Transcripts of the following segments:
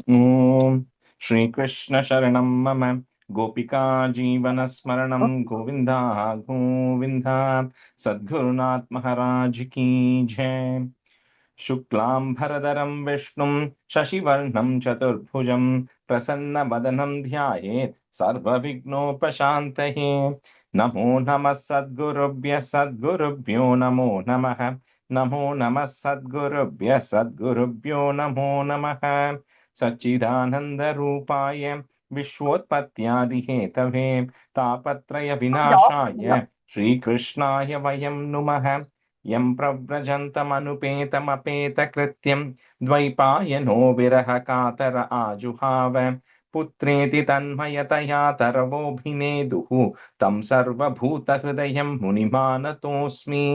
ॐ श्रीकृष्ण शरणं मम गोपिका जीवनस्मरणं गोविन्दा गोविन्द सद्गुरुनाथ महाराज की जय। शुक्लांभरधरं विष्णुं शशिवर्णं चतुर्भुजं प्रसन्नवदनं ध्यायेत् सर्वविघ्नोपशान्तये। नमो नमः सद्गुरुभ्यो नमो नमः। नमो नमः सद्गुरुभ्यो नमो नमः। सच्चिदानन्दरूपाय विश्वोत्पत्त्यादिहेतवे तापत्रय विनाशाय श्रीकृष्णाय वयं नुमः। यं प्रव्रजन्तमनुपेतमपेतकृत्यं द्वैपायनो विरह कातर आजुहाव पुत्रेति तन्मयतया तरवोऽभिनेदुः तं सर्वभूतहृदयं मुनिमानतोऽस्मि।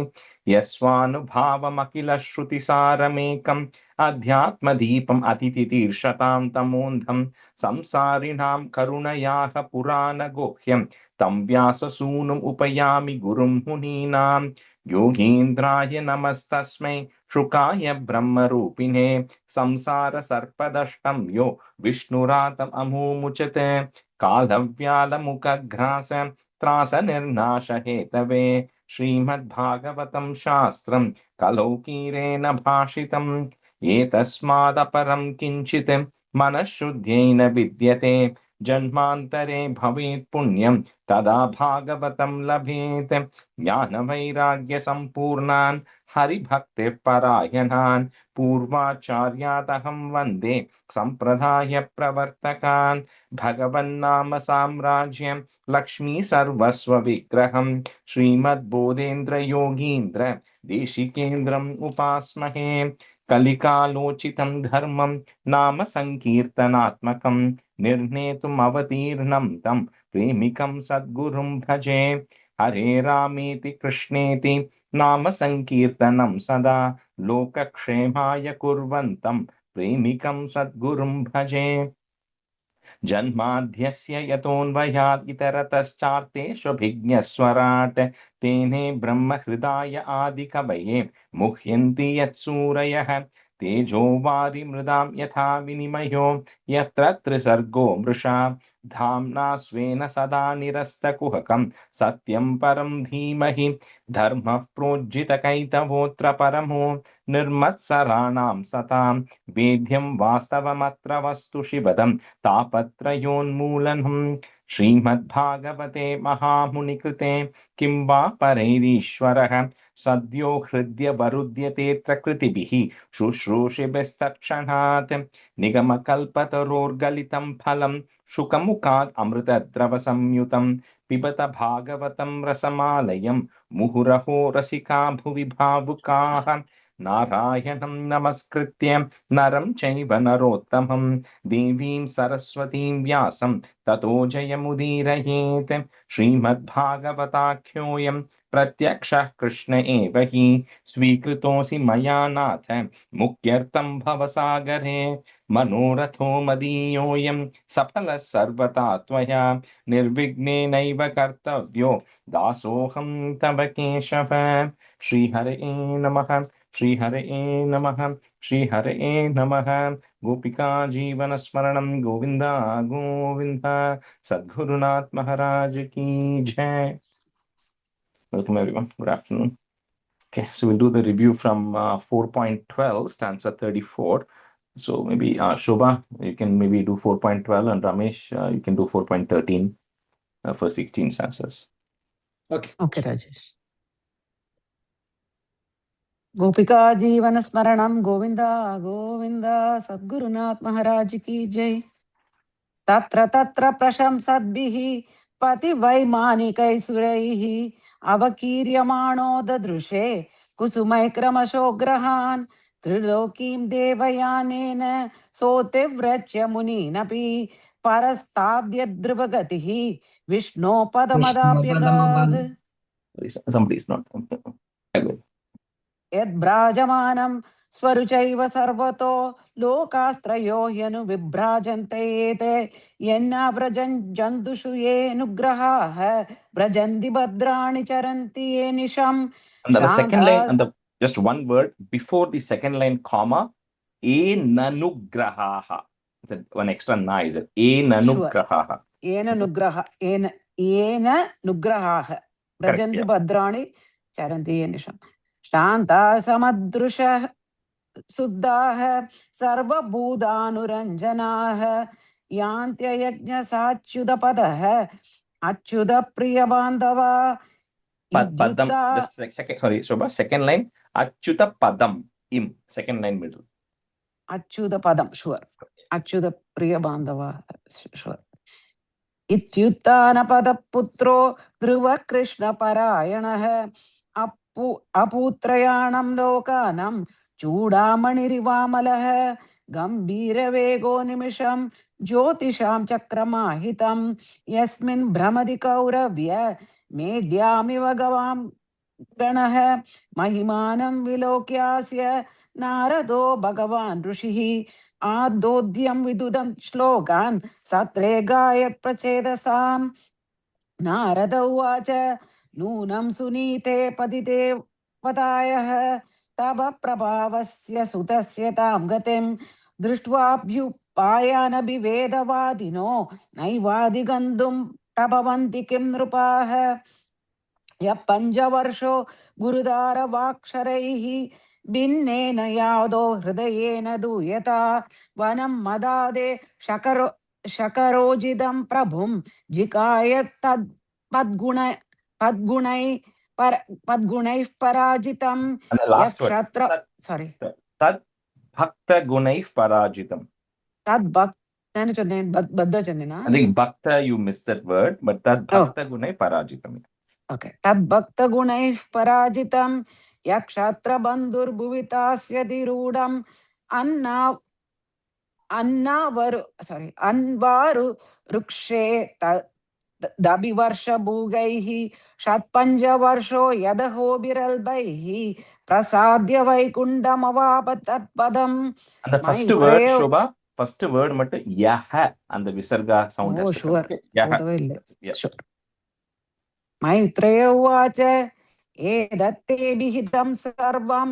यस्वानुभावमखिलश्रुतिसारमेकम् अध्यात्मदीपम् अतिथितीर्षतां तमोन्धं संसारिणां करुणयाः पुराणगुह्यं तं व्याससूनुम् उपयामि गुरुं मुनीनां। योगीन्द्राय नमस्तस्मै शुकाय ब्रह्मरूपिणे संसारसर्पदष्टं यो विष्णुरातम् अमूमुचते कालव्यालमुखग्रास त्रासनिर्नाशहेतवे श्रीमद्भागवतं शास्त्रं कलौकीरेण भाषितम् एतस्मादपरं किञ्चित् मनःशुद्ध्यै न विद्यते जन्मान्तरे भवेत् पुण्यं तदा भागवतं लभेत्। ज्ञानवैराग्यसम्पूर्णान् हरिभक्तिपरायणान् पूर्वाचार्यादहं वन्दे सम्प्रदायप्रवर्तकान्। भगवन्नाम साम्राज्यं लक्ष्मी सर्वस्वविग्रहं श्रीमद्बोधेन्द्रयोगीन्द्र देशिकेन्द्रम् उपास्महे। कलिकालोचितं धर्मं नाम संकीर्तनात्मकं निर्णेतुम् अवतीर्णं तं प्रेमिकं सद्गुरुं भजे। हरे रामेति कृष्णेति नाम संकीर्तनं सदा लोकक्षेमाय कुर्वन्तं प्रेमिकं सद्गुरुं भजे। जन्माद्यस्य यतोऽन्वयात् इतरतश्चार्तेष्वभिज्ञस्वराट् तेने ब्रह्महृदाय आदिकवये मुह्यन्ति यत्सूरयः तेजो वारिमृदां यथा विनिमयो यत्र त्रिसर्गो मृषा धाम्ना स्वेन सदा निरस्तकुहकं सत्यं परं धीमहि धर्मः प्रोज्झितकैतवोऽत्र परमो निर्मत्सराणां सतां वेद्यं वास्तवमत्र वस्तु शिवदम् तापत्रयोन्मूलनं श्रीमद्भागवते महामुनिकृते किं वा परैरीश्वरः सद्यो हृद्यवरुध्यतेऽत्र कृतिभिः शुश्रूषिभिस्तत्क्षणात् निगमकल्पतरोर्गलितं फलं शुकमुखात् अमृतद्रवसंयुतं पिबत भागवतं रसमालयं मुहुरहो रसिका भुवि भावुकाः नारायणं नमस्कृत्य नरं चैव नरोत्तमं देवीं सरस्वतीं व्यासं ततो जयमुदीरयेत्। श्रीमद्भागवताख्योऽयं प्रत्यक्षः कृष्ण एव हि स्वीकृतोऽसि मया नाथ मुक्त्यर्थं भवसागरे मनोरथो मदीयोऽयं सफलः सर्वथा त्वया निर्विघ्नेनैव कर्तव्यो दासोऽहं तव केशव। श्रीहरे नमः। श्रीहरे नमः। श्रीहरे नमः। गोपिका जीवन स्मरणं गोविंदा गोविंद सद्गुरुनाथ महाराज की जय। Welcome everyone. Good afternoon. Okay, so we'll do the review from 4.12 stanza 34. So maybe Shobha, you can maybe do 4.12, and Ramesh, you can do 4.13 for 16 stanzas. Okay, Rajesh. गोपिका जीवन स्मरणं गोविंदा गोविंद सद्गुरुनाथ महाराज की जय। तत्र तत्र प्रशंसद्भिः पतिवैमानिकैसुरैः अवकीर्यमाणो ददृशे कुसुमैक्रमशोग्रहान् त्रिलोकीं देवयानेन सोऽतिव्रज्य मुनीनपि परस्ताद्यद्रुवगतिः विष्णो पदमदाप्यगात्। Somebody's not. यद्भ्राजमानं स्वरुचैव सर्वतो लोकास्त्रयो ह्यनुविभ्राजन्ते ते यन्नाव्रजन् जन्तुषु येऽनुग्रहाः व्रजन्ति भद्राणि चरन्ति ये निशम्। And the second line, and the just one word before the second line, comma, e nanugrahaha. One extra na is it? Enanugrahaha. येन नुग्रहाः Correct. व्रजन्ति Yeah. भद्राणि चरन्ति येनिषम् शान्ता समदृशः शुद्धाः सर्वभूतानुरञ्जनाः यान्त्ययज्ञसाच्युतपदः अच्युतप्रियबान्धवा Padam. इद्युक्ता Just second. Sorry, Shobha. Second line. Achyuta padam. Im. Second line middle. अच्युतपदं शुवर् अच्युतप्रियबान्धवा शुवर् इत्युत्थानपदपुत्रो ध्रुवकृष्णपरायणः अपूत्रयाणं लोकानां चूडामणिरिवामलः गम्भीरवेगो निमिषं ज्योतिषां चक्रमाहितं यस्मिन् भ्रमति कौरव्य मेढ्यामिव गवां गणः महिमानं विलोक्यास्य नारदो भगवान् ऋषिः आदोद्यं विदुदं श्लोकान् सत्रे गायत् प्रचेदसाम् नारद उवाच नूनं सुनीते पतिते पतायः तव प्रभावस्य सुतस्य तां गतिं दृष्ट्वाभ्युपायानभिवेदवादिनो नैवाधिगन्तुं प्रभवन्ति किं नृपाः यः पञ्चवर्षो गुरुदारवाक्षरैः भिन्नेन यादो हृदयेन दूयता वनं मदादे शकरोजितं प्रभुं जिकाय पद्गुणैः पराजितं And the last word. यक्षत्र sorry Tad bhakta gunaif parajitam. तद्भक् నేను చొన్నేను బద్ద చొన్నేనా I think bhakta, you missed that word, but tad bhakta gunai parajitam. Okay. तद्भक्तगुणैः पराजितं यक्षत्रबन्धुर्भुवितास्यतिरूढम् अन्वारु वृक्षे दभिवर्षभूगैः षट्पञ्चवर्षो यदहोभिरल्भैः प्रसाद्य वैकुण्ठमवाप तत्पदम्. And the first word, Shobha, first word mattu yaha and the visarga sound has to sure. come. Yaha. Yeah. Sure. Maitreya उवाच एतत्ते विहितं सर्वं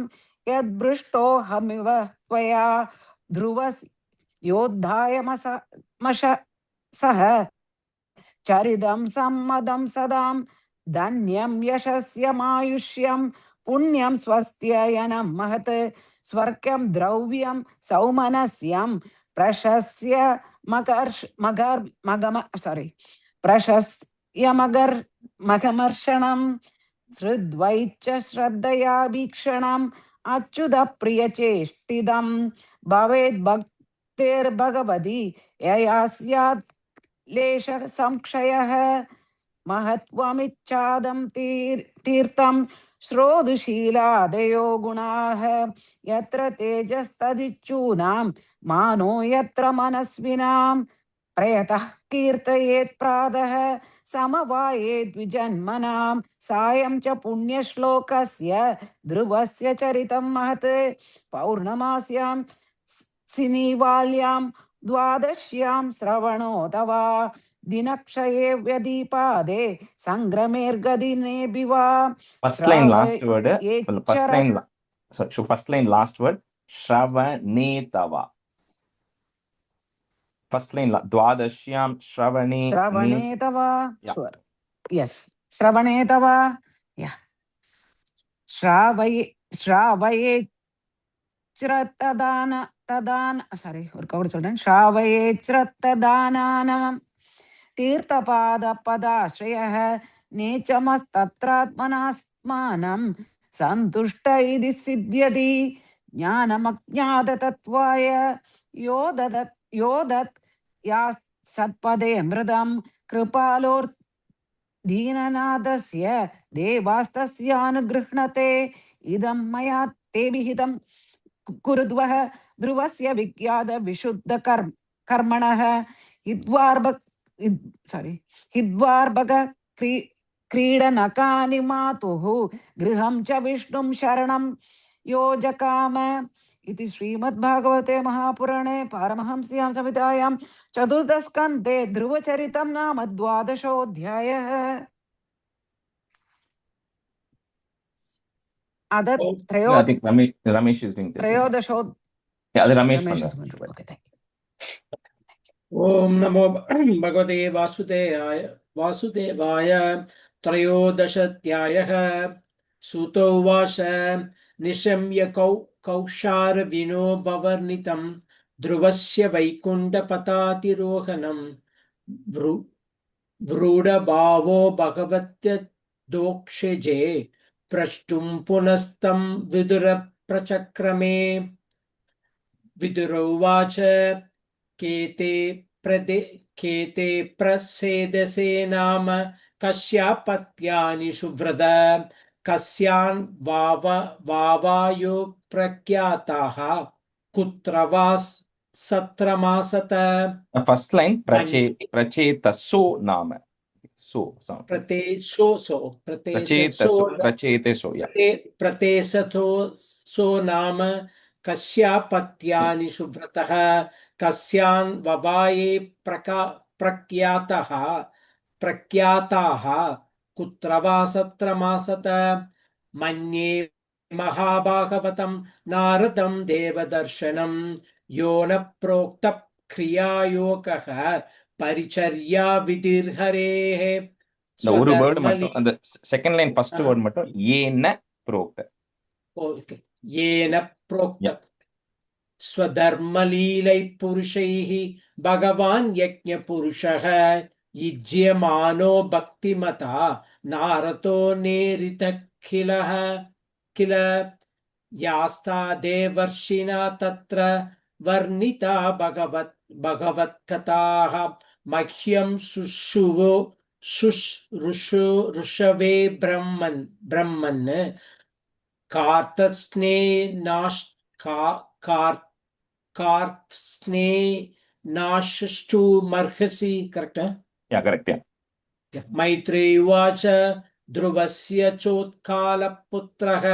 यद्पृष्टोऽहमिव त्वया ध्रुवयोद्धायमसः चरितं सम्मदं सदां धन्यं यशस्यमायुष्यं पुण्यं स्वस्त्ययनं महत् स्वर्गं द्रव्यं सौमनस्यं प्रशस्य मगमर्षणं श्रुद्वैच्च श्रद्धया वीक्षणम् अच्युतप्रियचेष्टिदं भवेद् भक्तिर्भगवती यया स्यात् लेशः संक्षयः महत्त्वमिच्छादं तीर्थं श्रोतुशीलादयो गुणाः यत्र तेजस्तदिच्छूनां मानो यत्र मनस्विनां प्रयतः कीर्तयेत् प्रातः समवायेत् द्विजन्मनां सायं च पुण्यश्लोकस्य ध्रुवस्य चरितं महत् पौर्णमास्यां सिनीवाल्यां द्वादश्यां श्रवणोऽथवा दिनक्षये व्यदीपादे सङ्ग्रमेर्गदिनेऽभिवा First line, last word. First line, sorry, so first line, last word. Shravanetava. First line, Dwadashyam Shravanetava. Yeah. Sure. Yes. Shravanetava. Yeah. Shravayechra sorry, ஒரு கவுடு சொல்றேன். Shravayechratadaanam तीर्थपादपदाश्रयः नेचमस्तत्रात्मनात्मानं सन्तुष्ट इति सिद्ध्यति ज्ञानमज्ञाततत्त्वाय यो दत् या सत्पदे मृदं कृपालोर्दीननाथस्य देवास्तस्यानुगृह्णते इदं मया ते विहितं कुरुद्वः ध्रुवस्य विज्ञात विशुद्ध कर्मणः हिद्वार्भग क्रीडनकानि मातुः गृहं च विष्णुं शरणं योजकाम इति श्रीमद्भागवते महापुराणे पारमहंस्यां संहितायां चतुर्थस्कन्धे ध्रुवचरितं नाम 12ोऽध्यायः. I think Ramesh is doing this. त्रयोदशो. Yeah, Ramesh. Okay, thank you. ॐ नमो भगवते वासुदेवाय त्रयोदशाध्यायः सूतो उवाच निशम्य कौशारविनो भवर्णितं ध्रुवस्य वैकुण्ठपदातिरोहणं व्रूढभावो भगवत्यदोक्षजे प्रष्टुं पुनस्तं विदुरप्रचक्रमे विदुरोवाच केते प्रसेदसे नाम कस्यापत्यानि सुव्रत कस्यान् वावायो प्रख्याताः कुत्र वा सत्रमासत First line prachethaso nama. So sound. Pracheteso, yeah. प्रतेशतो सो नाम कस्यापत्यानि सुव्रतः कस्यान् ववाये प्रख्याताः कुत्र वा सत्रमासत मन्ये महाभागवतं नारदं देवदर्शनं यो न प्रोक्त क्रियायोगः परिचर्या विधिर्हरेः The ஒரு word மட்டும் அந்த second line first word மட்டும் ஏன प्रोक्त. Okay. येन प्रोक्त स्वधर्मलीलै पुरुषैः भगवान् यज्ञपुरुषः युज्यमानो भक्तिमता नारतो नेरितखिलः किल यास्ता देवर्षिणा तत्र वर्णिता भगवत्कथाः मह्यं शुश्रूषवे ब्रह्मन् कार्त्स्नेनाशष्टु मर्हसि correct Yeah, correct, yeah. Maitreya उवाच ध्रुवस्य चोत्कालपुत्रः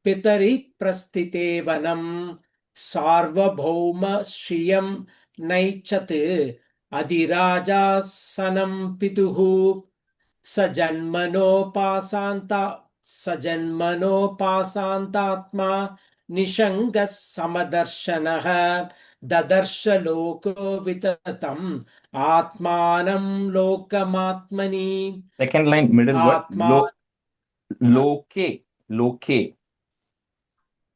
पितरि प्रस्थिते वनं सार्वभौम श्रियं नैच्छत् अधिराजासनं पितुः सजन्मनोपासान्तात्मा निषङ्गः समदर्शनः ददर्श लोको विततम् आत्मानं लोकमात्मनि. Second line middle word loke.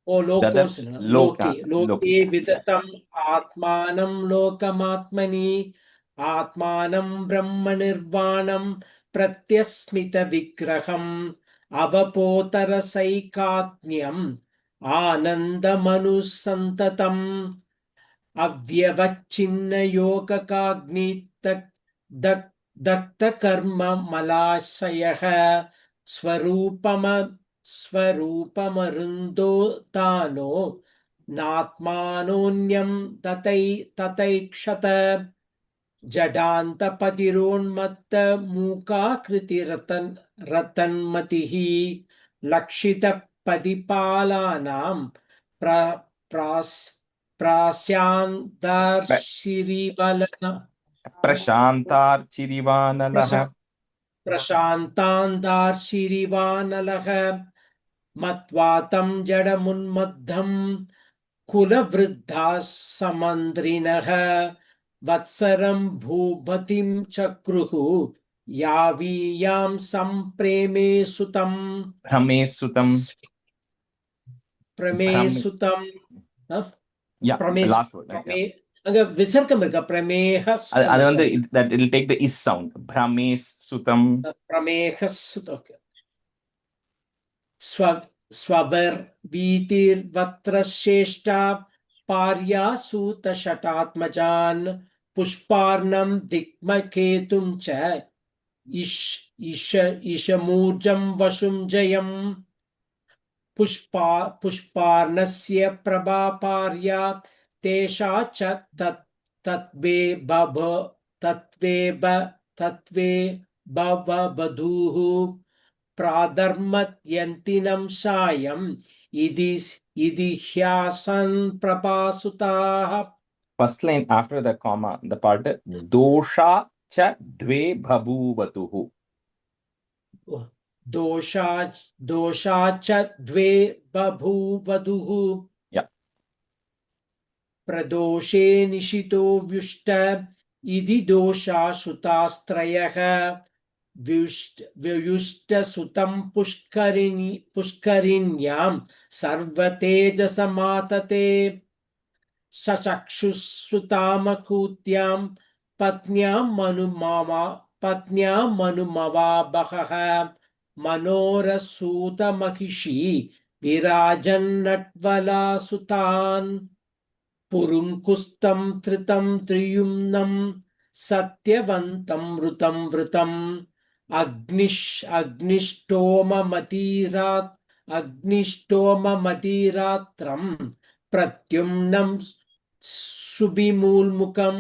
Oh, लोके विदतम् आत्मानं लोकमात्मनि आत्मानं ब्रह्मनिर्वाणं प्रत्यस्मितविग्रहम् अवपोतरसैकात्म्यम् आनन्दमनुसन्ततम् अव्यवच्छिन्नयोगकाग्निदग्धकर्ममलाशयः स्वरूपमरुन्दो तानो नात्मानोऽन्यं ततैक्षत जडान्तपतिरोन्मत्तमूकाकृतिरतन्मतिः लक्षितपदिपालानां प्रशान्तार्चिरिवानलः मत्वा तं जडमुन्मद्धं कुलवृद्धाः समन्द्रिणः वत्सरं भूपतिं चक्रुः यावीयां सम्प्रेमे सुतं प्रमेसुतं last word, அங்க விசர்க்கம் இருக்கா பிரமேக அது வந்து that it will take the is sound brahmes sutam பிரமேக சுதம் स्ववर वीतिर्वत्र श्रेष्ठा पार्या सूतशटात्मजान् पुष्पार्णं दिग्मकेतुं च ईशमूर्जं वशुं जयम् पुष्पार्णस्य प्रभा पार्या तेषा च तत्वे भववधूः प्राधर्मत्यन्तिनं सायं इति ह्यासन् प्रभासुताः. First line after the comma, the part dosha cha dve bhabuvatuhu. Dosha cha dve bhabuvatuhu. Yeah. Pradoshe nishito vyushta इति दोषा श्रुतास्त्रयः व्युष्टसुतं पुष्करिण्यां सर्वतेजसमातते सचक्षुःसुतामकूत्यां पत्न्यां मनुमवाबहः मनोरसूतमहिषी विराजन्नट्वलासुतान् पुरुङ्कुस्तं त्रितं त्रियुम्नं सत्यवन्तं वृतं अग्निष्टोममतीरात्रं प्रत्युम्नं सुबिमूल्मुखं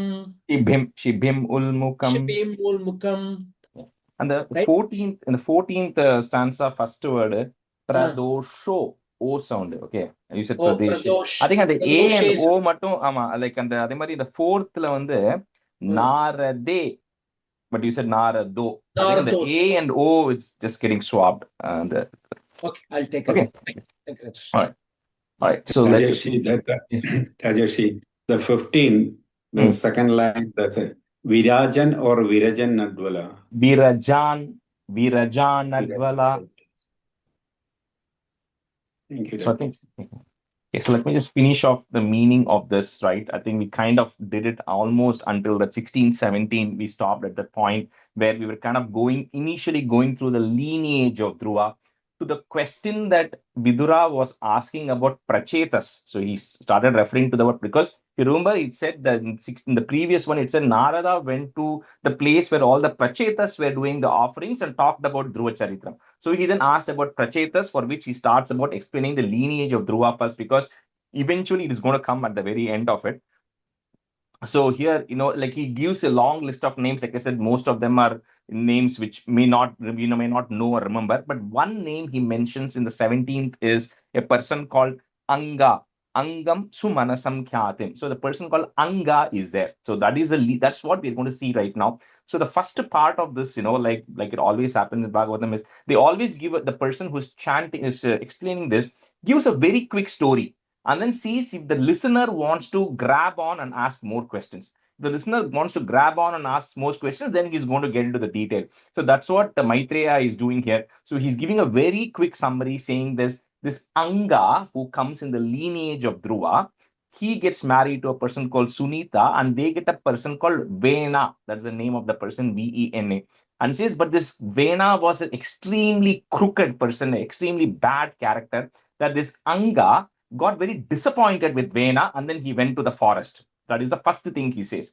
Shibhim Ulmukam. शिबिमूल्मुखं. And the Right? 14th stanza, first word, Pradosho, O sound. Okay. You said Oh, Pradesh. Pradosh. I think at the A and Pradoshes. O mattum, like and the fourth la Narade, but you said Narado. I think the Nardos. A and O is just getting swapped. Okay, I'll take Okay. it. Take it. All right. All right. So let's Rajeshi, yes. Rajeshi, the 15, the second line, that's it. Virajan or Virajan Nadvala? Virajan Nadvala. Thank you. So I think, okay, so let me just finish off the meaning of this, right? I think we kind of did it almost until the 16, 17. We stopped at that point where we were kind of initially going through the lineage of Dhruva to the question that Vidura was asking about Prachetas. So he started referring to the word, because you remember it said that in the previous one, it said Narada went to the place where all the Prachetas were doing the offerings and talked about Dhruva Charitram. So he then asked about Prachetas, for which he starts about explaining the lineage of Dhruva first, because eventually it is going to come at the very end of it. So here, like he gives a long list of names. Like I said, most of them are names which may not know or remember. But one name he mentions in the 17th is a person called Anga. Angam Sumanasam Khyatim. So the person called Anga is there. So that's what we're going to see right now. So the first part of this, like it always happens in Bhagavatam, is they always give the person who's chanting is explaining this, gives a very quick story and then sees if the listener wants to grab on and ask more questions. If the listener wants to grab on and ask more questions, then he's going to get into the detail. So that's what the Maitreya is doing here. So he's giving a very quick summary saying this Anga, who comes in the lineage of Dhruva, he gets married to a person called Sunita, and they get a person called Vena. That's the name of the person, Vena. And says, but this Vena was an extremely crooked person, an extremely bad character, that this Anga got very disappointed with Vena, and then he went to the forest. That is the first thing he says.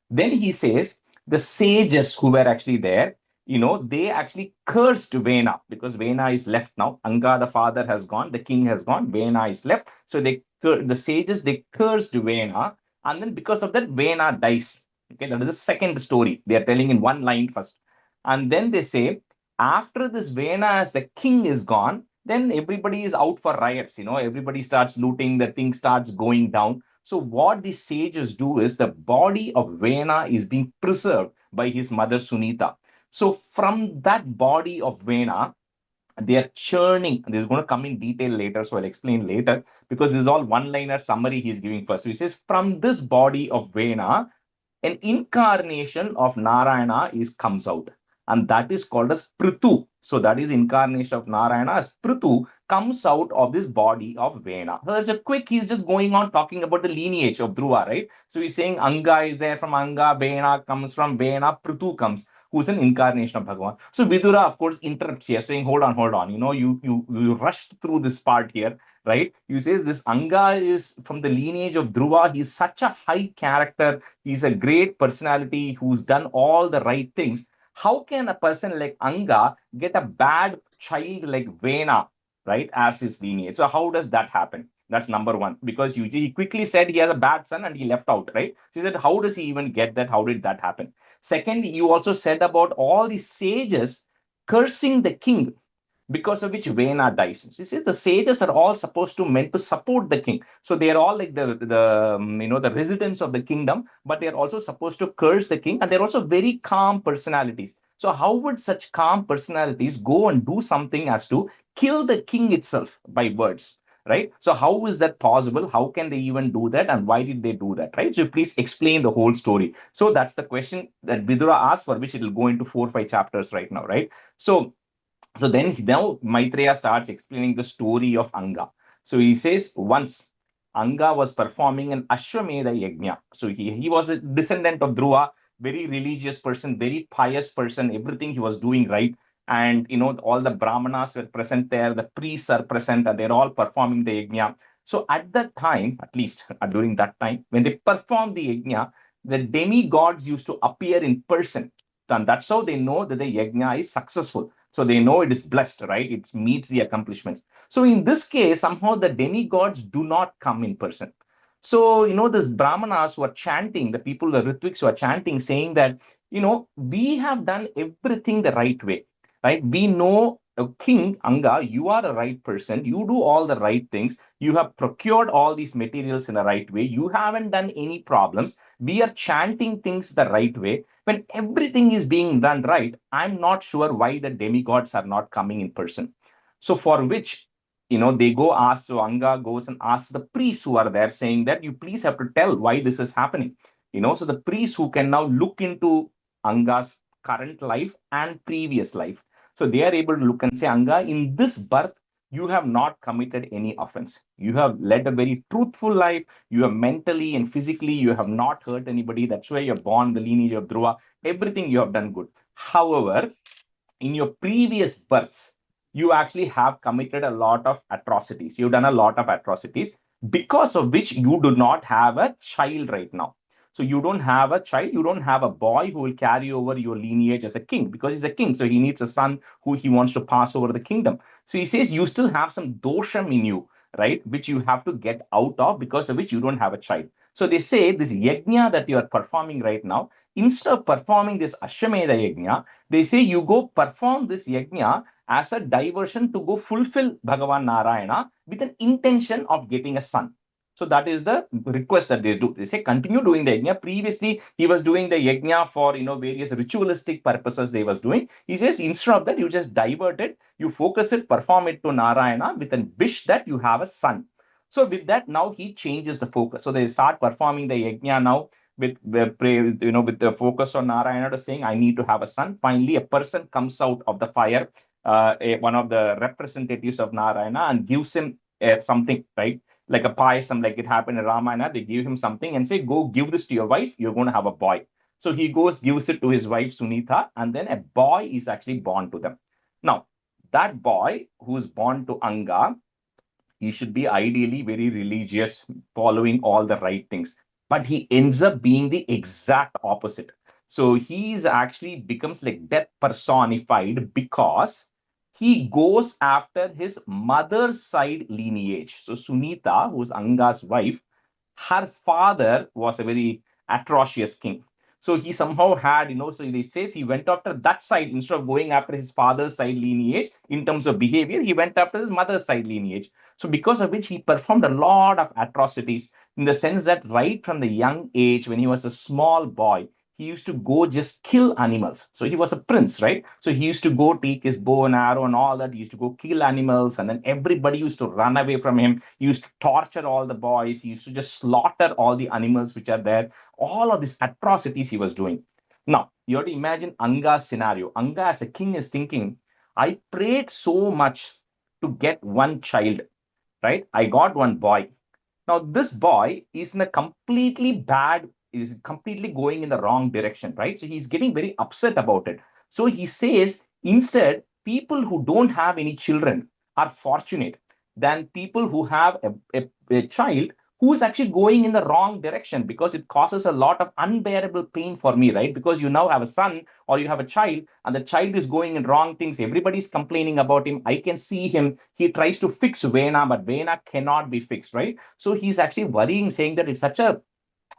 Then he says the sages who were actually there, they actually cursed Vena, because Vena is left now. Anga, the father, has gone, the king has gone, Vena is left. So the sages, they cursed Vena, and then because of that, Vena dies. Okay, that is the second story. They are telling in one line first. And then they say, after this Vena, as the king is gone, then everybody is out for riots. Everybody starts looting, the thing starts going down. So what the sages do is the body of Vena is being preserved by his mother Sunita. So from that body of Vena, they are churning. This is going to come in detail later, so I'll explain later, because this is all one-liner summary he's giving first. So he says, from this body of Vena, an incarnation of Narayana comes out, and that is called as Prithu. So that is incarnation of Narayana as Prithu comes out of this body of Vena. So that's a quick, he's just going on talking about the lineage of Dhruva, right? So he's saying Anga is there from Anga, Vena comes from Vena, Prithu comes, who's an incarnation of Bhagavan. So Vidura, of course, interrupts here, saying, hold on. You rushed through this part here, right? You says this Anga is from the lineage of Dhruva. He's such a high character. He's a great personality who's done all the right things. How can a person like Anga get a bad child like Vena, right, as his lineage? So how does that happen? That's number one, because he quickly said he has a bad son and he left out, right? So he said, how does he even get that? How did that happen? Second, you also said about all the sages cursing the king, because of which Vena dies. You see, the sages are all meant to support the king. So they are all like the residents of the kingdom, but they are also supposed to curse the king, and they're also very calm personalities. So how would such calm personalities go and do something as to kill the king itself by words? right? So how is that possible? How can they even do that? And why did they do that, right? So please explain the whole story. So that's the question that Vidura asked, for which it will go into 4 or 5 chapters right now, right? So then now Maitreya starts explaining the story of Anga. So he says once Anga was performing an Ashwamedha Yajna. So he was a descendant of Dhruva, very religious person, very pious person, everything he was doing right. And all the Brahmanas were present there, the priests are present, and they're all performing the Yajna. So at that time, at least during that time, when they performed the Yajna, the demigods used to appear in person. And that's how they know that the Yajna is successful. So they know it is blessed, right? It meets the accomplishments. So in this case, somehow the demigods do not come in person. So, this Brahmanas who are chanting, the people, the Ritviks who are chanting, saying that, we have done everything the right way, right? We know, King Anga, you are the right person. You do all the right things. You have procured all these materials in the right way. You haven't done any problems. We are chanting things the right way. When everything is being done right, I'm not sure why the demigods are not coming in person. So for which, they go ask, so Anga goes and asks the priests who are there, saying that you please have to tell why this is happening. So the priests who can now look into Anga's current life and previous life. So they are able to look and say, Anga, in this birth, you have not committed any offense. You have led a very truthful life. You have mentally and physically, you have not hurt anybody. That's why you're born the lineage of Dhruva. Everything you have done good. However, in your previous births, you actually have committed a lot of atrocities. You've done a lot of atrocities, because of which you do not have a child right now. So you don't have a child, you don't have a boy who will carry over your lineage as a king, because he's a king. So he needs a son who he wants to pass over the kingdom. So he says you still have some dosham in you, right? Which you have to get out of, because of which you don't have a child. So they say this yajna that you are performing right now, instead of performing this Ashwamedha yajna, they say you go perform this yajna as a diversion to go fulfill Bhagavan Narayana with an intention of getting a son. So that is the request that they do. They say continue doing the yajna. Previously, he was doing the yajna for various ritualistic purposes they was doing. He says instead of that, you just divert it, you focus it, perform it to Narayana with a wish that you have a son. So with that, now he changes the focus. So they start performing the yajna now with the focus on Narayana, to saying, I need to have a son. Finally, a person comes out of the fire, one of the representatives of Narayana, and gives him something, right? Like a payasam, like it happened in Ramayana. They give him something and say, go give this to your wife. You're going to have a boy. So he goes, gives it to his wife, Sunita, and then a boy is actually born to them. Now, that boy who's born to Anga, he should be ideally very religious, following all the right things. But he ends up being the exact opposite. So he's actually becomes like death personified, because he goes after his mother's side lineage. So Sunita, who's Anga's wife, her father was a very atrocious king. So he somehow had, so he says he went after that side instead of going after his father's side lineage in terms of behavior. He went after his mother's side lineage. So because of which he performed a lot of atrocities, in the sense that right from the young age, when he was a small boy, he used to go just kill animals. So he was a prince, right? So he used to go take his bow and arrow and all that. He used to go kill animals, and then everybody used to run away from him. He used to torture all the boys. He used to just slaughter all the animals which are there. All of these atrocities he was doing. Now, you have to imagine Anga's scenario. Anga as a king is thinking, I prayed so much to get one child, right? I got one boy. Now, this boy is in a completely bad, is completely going in the wrong direction, right? So he's getting very upset about it. So he says, instead, people who don't have any children are fortunate than people who have a child who is actually going in the wrong direction, because it causes a lot of unbearable pain for me, right? Because you now have a son or you have a child, and the child is going in wrong things. Everybody's complaining about him. I can see him. He tries to fix Vena, but Vena cannot be fixed, right? So he's actually worrying, saying that it's such a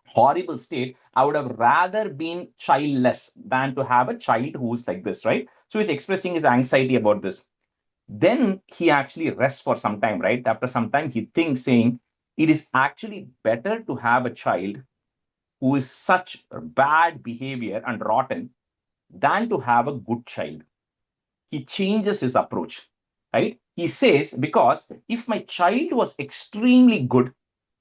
horrible state. I would have rather been childless than to have a child who's like this, right? So he's expressing his anxiety about this. Then he actually rests for some time, right? After some time, he thinks, saying, it is actually better to have a child who is such bad behavior and rotten than to have a good child. He changes his approach, right? He says, because if my child was extremely good,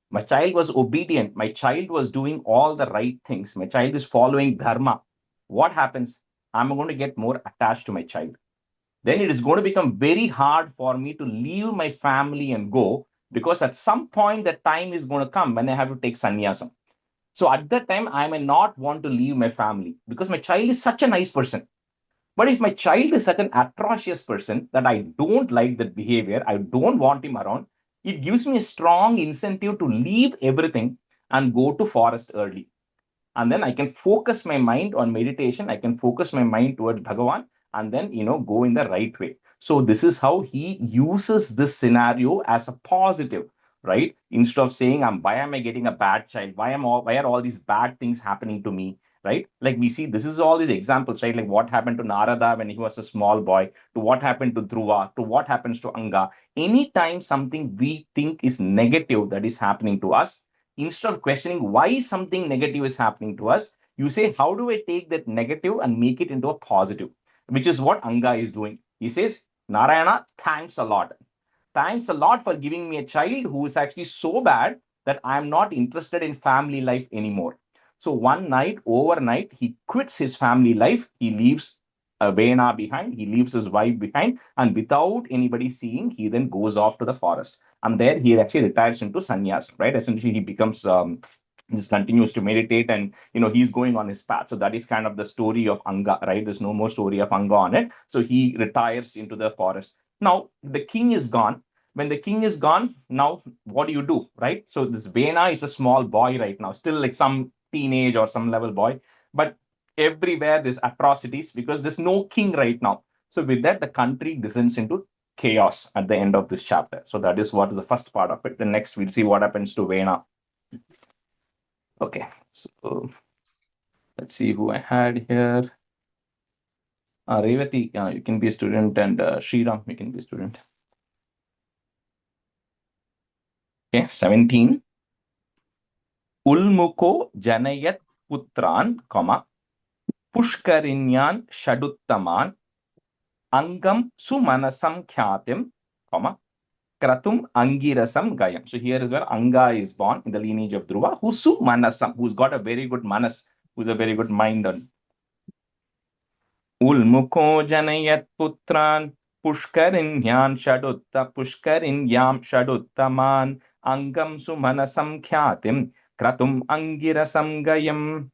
my child was obedient, my child was doing all the right things, my child is following dharma, what happens? I'm going to get more attached to my child. Then it is going to become very hard for me to leave my family and go, because at some point the time is going to come when I have to take sannyasam. So at that time, I may not want to leave my family because my child is such a nice person. But if my child is such an atrocious person that I don't like that behavior, I don't want him around, it gives me a strong incentive to leave everything and go to forest early. And then I can focus my mind on meditation. I can focus my mind towards Bhagavan and then, go in the right way. So this is how he uses this scenario as a positive, right? Instead of saying, why am I getting a bad child? Why are all these bad things happening to me? Right? Like we see, this is all these examples, right? Like what happened to Narada when he was a small boy, to what happened to Dhruva, to what happens to Anga. Anytime something we think is negative that is happening to us, instead of questioning why something negative is happening to us, you say, how do I take that negative and make it into a positive? Which is what Anga is doing. He says, Narayana, thanks a lot. Thanks a lot for giving me a child who is actually so bad that I'm not interested in family life anymore. So one night, overnight, he quits his family life. He leaves Vena behind. He leaves his wife behind. And without anybody seeing, he then goes off to the forest. And there he actually retires into sannyas, right? Essentially, he becomes just continues to meditate, and he's going on his path. So that is kind of the story of Anga, right? There's no more story of Anga on it. So he retires into the forest. Now the king is gone. When the king is gone, now what do, right? So this Vena is a small boy right now, still like some teenage or some level boy, but everywhere there's atrocities because there's no king right now. So with that, the country descends into chaos at the end of this chapter. So that is what is the first part of it. The next we'll see what happens to Vena. Okay, so let's see who I had here. Revati, you can be a student, and Sriram, you can be a student. Okay, 17. Ulmuko janayat putran, pushkarinyan shaduttaman, angam sumanasam kyatim, kratum angirasam gayam. So here is where Anga is born in the lineage of Dhruva, who's sumanasam, who's got a very good manas, who's a very good mind on. Ulmuko janayat putran pushkarinyam shaduttaman angam sumanasam kyatim kratum angirasam gayam.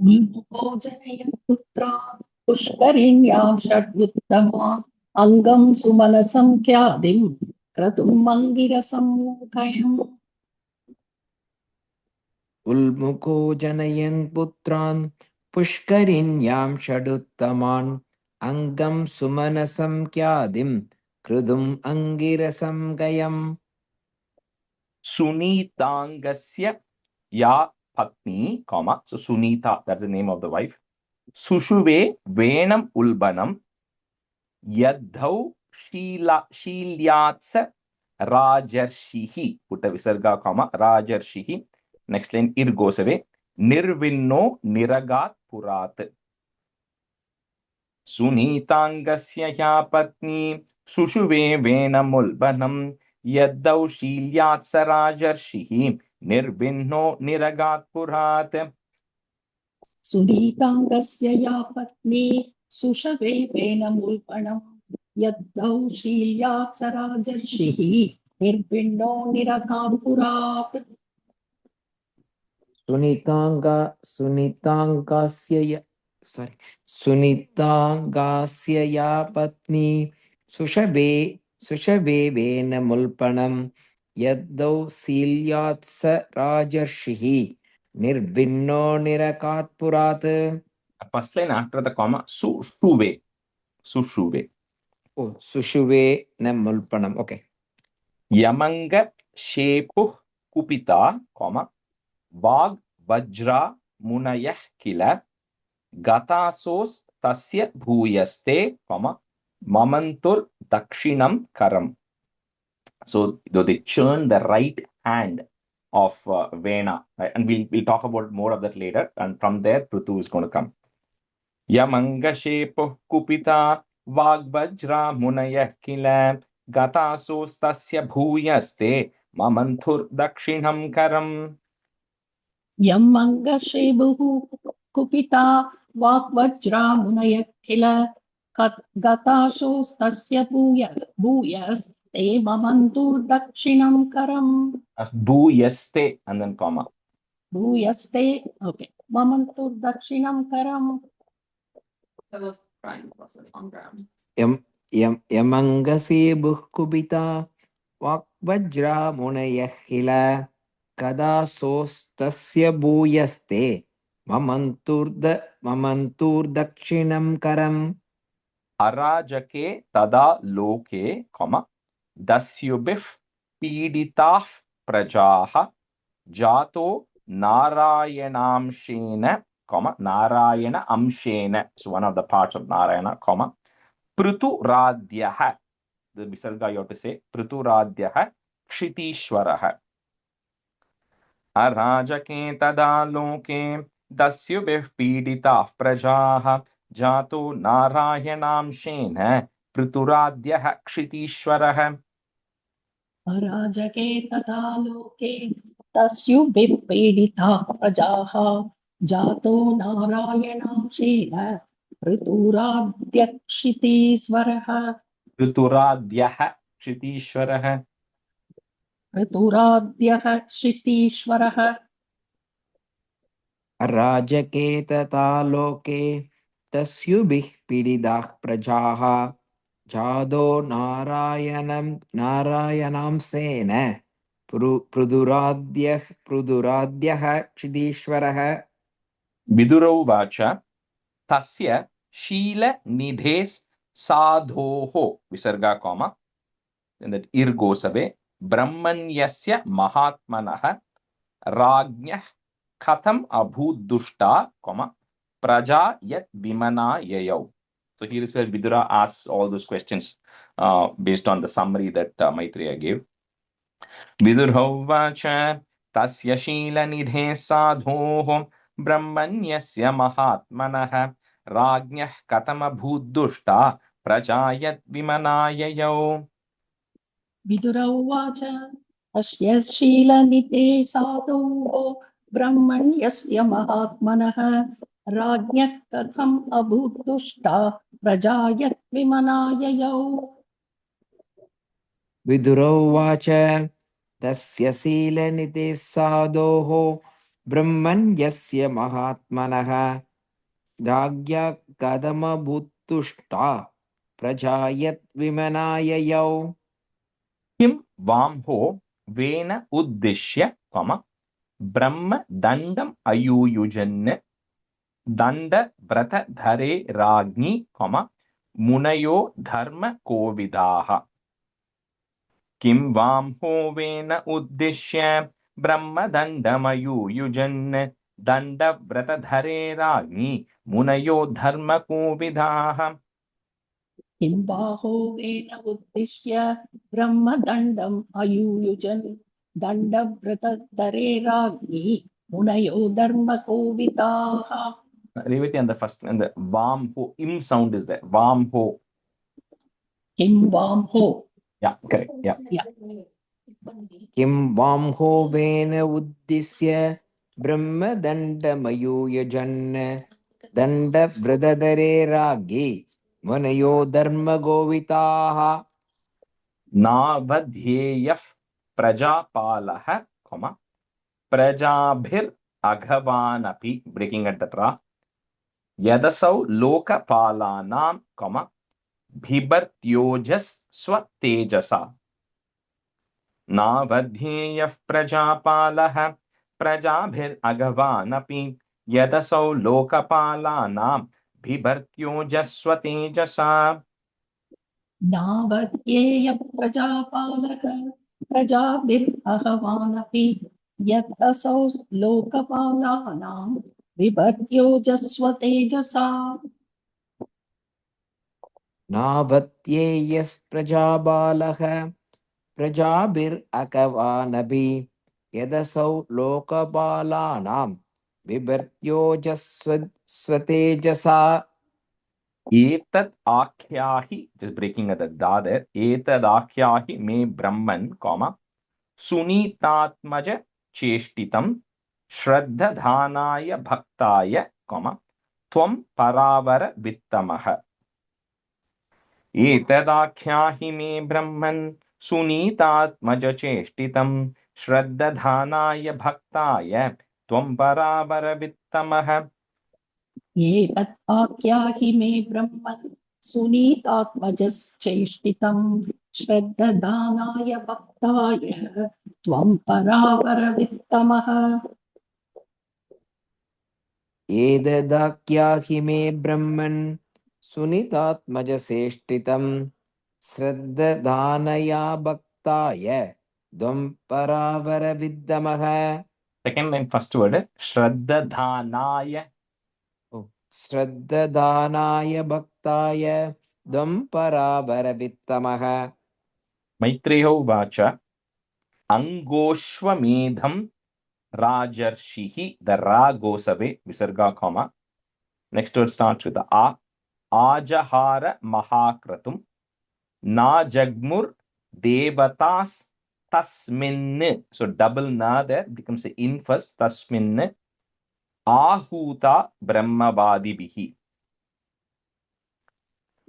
Ulmuko janayat putran pushkarinyam shaduttaman angam sumanasam kyatim kratum angirasam gayam. Ulmuko janayan putran pushkarinyam shaduttaman angam sumanasam kyadim krudum angirasam gayam. Sunitangasya ya patni, so Sunita, that's the name of the wife. Sushuve venam ulbanam yadhau shilyatsa rajarshihi. Put a visarga, rajarshihi. Next line, ir goes away. Nirvinno niragat purat. Sunitangasya ya patni sushuve venam ulbanam Yaddau Shilyat Sarajarshihi Nirvinno Niragat Purat. Sunitangasya ya patni sushave venam ulpanam yaddau shilyat sarajarshihi nirvinno niragat purat. Sunitangasya ya patni sushave venamulpanam yaddau silyat sa rajarshihi nirvinno nirakat purat. First line after the comma, Sushuve. Sushuve. Oh, sushuve namulpanam. Okay. Yamanga Shepuh Kupita, Vag Vajra Munayah Kila Gatasos Tasya Bhuyaste, Mamantur Dakshinam Karam. So they churn the right hand of Vena, right? And we'll talk about more of that later. And from there, Prithu is going to come. Yamanga Shepuh Kupita वाग्वज्रा मुनयः किल गतासोस्तस्य भूयस्ते ममन्थुर्दक्षिणं करम् यं मङ्गर्षेभुः कुपिता वाग्वज्रामुनयखिल गताशोस्तस्य भूयस्ते ममन्तु दक्षिणं करम् भूयस्ते and then comma भूयस्ते okay ममन्तु दक्षिणं करम् यमङ्गसे बुःकुपिता वाग्वज्रा मुनयः किल कदा सोस्तस्य भूयस्ते ममन्तुर्दक्षिणं करम् अराजके तदा लोके comma दस्युभिः पीडिताः प्रजाः जातो नारायणांशेन comma Narayana अंशेन so one of the parts of narayana comma पृथुराद्यः the visarga you have to say पृथुराद्यः क्षितीश्वरः अराजके तदा लोके दस्युभिः पीडिताः प्रजाः जातो नारायणांशेन पृथुराद्यः क्षितीश्वरः अराजके तथा लोके तस्युभिः पीडिताः प्रजाः जातो नारायणांशेन ऋतुराद्यक्षितीश्वरः ऋतुराद्यः क्षितीश्वरः ऋतुराद्यः क्षितीश्वरः राजके तथा लोके तस्युभिः पीडिताः प्रजाः जादो नारायणांसेन पृथुराद्यः क्षितीश्वरः विदुरौवाच तस्य शीलनिधे साधोः विसर्गा comma and that ir goes away ब्रह्मण्यस्य महात्मनः राज्ञः कथम अभूद्दुष्टा comma प्रजा यत् विमना ययौ. So here is where Vidura asks all those questions based on the summary that Maitreya gave. Vidurhovacha tasya शीलनिधे साधोः ब्रह्मण्यस्य महात्मनः राज्ञः कथमभूद्दुष्टा प्रजा यत् विमना ययौ. विदुर उवाच अस्य शीलनिधे साधोः ब्रह्मण्यस्य महात्मनः राज्ञः कथम् अभूद्दुष्टा प्रजा यत् विमना ययौ. विदुरोवाच तस्य शीलनिधे साधोः ब्रह्मण्यस्य महात्मनः राज्ञः कथमभूद्दुष्टा प्रजा यत् विमना ययौ. किं वाम्हो वेन उद्दिश्य ब्रह्म दण्डम् अयूयुजन् दण्डव्रतधरे राज्ञी मुनयो धर्मकोविदाः. किं वाम्हो वेन उद्दिश्य ब्रह्मदण्डमयूयुजन् दण्डव्रतधरे राज्ञी मुनयो धर्मकोविदाः. किं बाहो वेन उद्दिश्य ब्रह्मदण्डम् अयूयुजन् दण्डव्रतधरे राज्ञी मुनयो धर्मकोविदाः. Revati on the first and the vamho im sound is there. Vamho. किं वाम्हो. Yeah, correct. Yeah. किं वाम्हो वेन उद्दिश्य ब्रह्मदण्डमयूयजन् दण्डव्रतधरे राज्ञी मुनयो धर्मकोविदाः. नावध्येयः प्रजापालः प्रजाभिरघवानपि ब्रेकिंग एट द ट्रा यदसौ लोकपालानां बिभर्त्योजस्स्वतेजसा. नावध्येयः प्रजापालः प्रजाभिरघवानपि यदसौ लोकपालानां बिभर्त्योजस्स्वतेजसा. नावध्येय प्रजापालः प्रजाभिरघवानपि यदसौ लोकपालानां बिभर्त्योजस्वतेजसा. नावत्येयः प्रजाबालः प्रजाभिरघवानपि यदसौ लोकपालानां बिभर्त्योजस्वतेजसा. Etad akhyahi, just breaking at the da there. Etad akhyahi me Brahman, comma, Sunitatmaja cheshtitam, Shraddha dhanaya bhaktaya, comma, Tvam paravara vittamaha. Etadakhyahi me Brahman, Sunitatmaja cheshtitam, Shraddha dhanaya bhaktaya, Tvam paravara vittamaha. एतत् आख्याहि मे ब्रह्मन् सुनीतात्मजश्चेष्टितं श्रद्धदानाय भक्ताय त्वं परावरवित्तमः एतदाख्याहि मे ब्रह्मन् सुनितात्मजसेष्टितं श्रद्धदानया भक्ताय त्वं परावरविद्मः. Second line, first word, Shraddha dhanaya. श्रद्धदानाय भक्ताय त्वं परावरवित्तमः. Maitreya uvacha Angoshvamedham Rajarshihi. The Ra goes away, Visarga, comma. Next word starts with the A. Ajahara Mahakratum Na Jagmur Devatas Tasmin. So double Na there becomes the in first. Tasmin Ahuta Brahmavadibihi.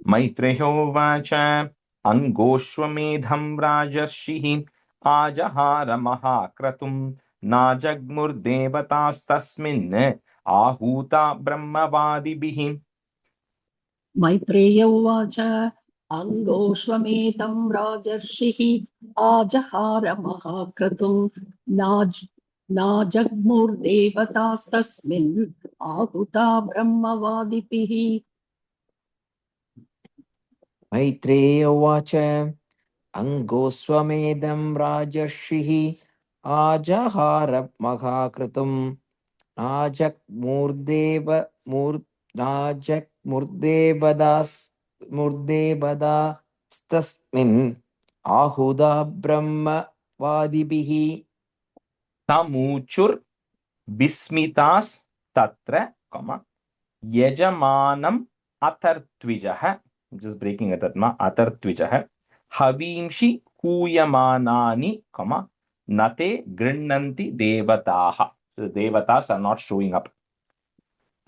Maitreya uvacha Angoshvamedham Rajarshihi Ajahara Mahakratum Na Jagmur Devatas Tasmin Ahuta Brahmavadibihi. Maitreya उवाच अङ्गोष्वमेतं राजर्षिः आजहार महाक्रतुं नाजग्मुर्देवतास्तस्मिन् आहुता ब्रह्मवादिभिः मैत्रेय उवाच अङ्गोस्वमेधं राजर्षिः आजहार महाकृतुं नाजग्मुर्देवदास्तस्मिन् आहुदा ब्रह्मवादिभिः. Tamuchur Bismitas Tatra, comma, Yajamanam Athartvijaha, just breaking at that, Athartvijaha, Havimshi Huyamanani, comma, Nate Grinnanti Devataha. So the Devatas are not showing up.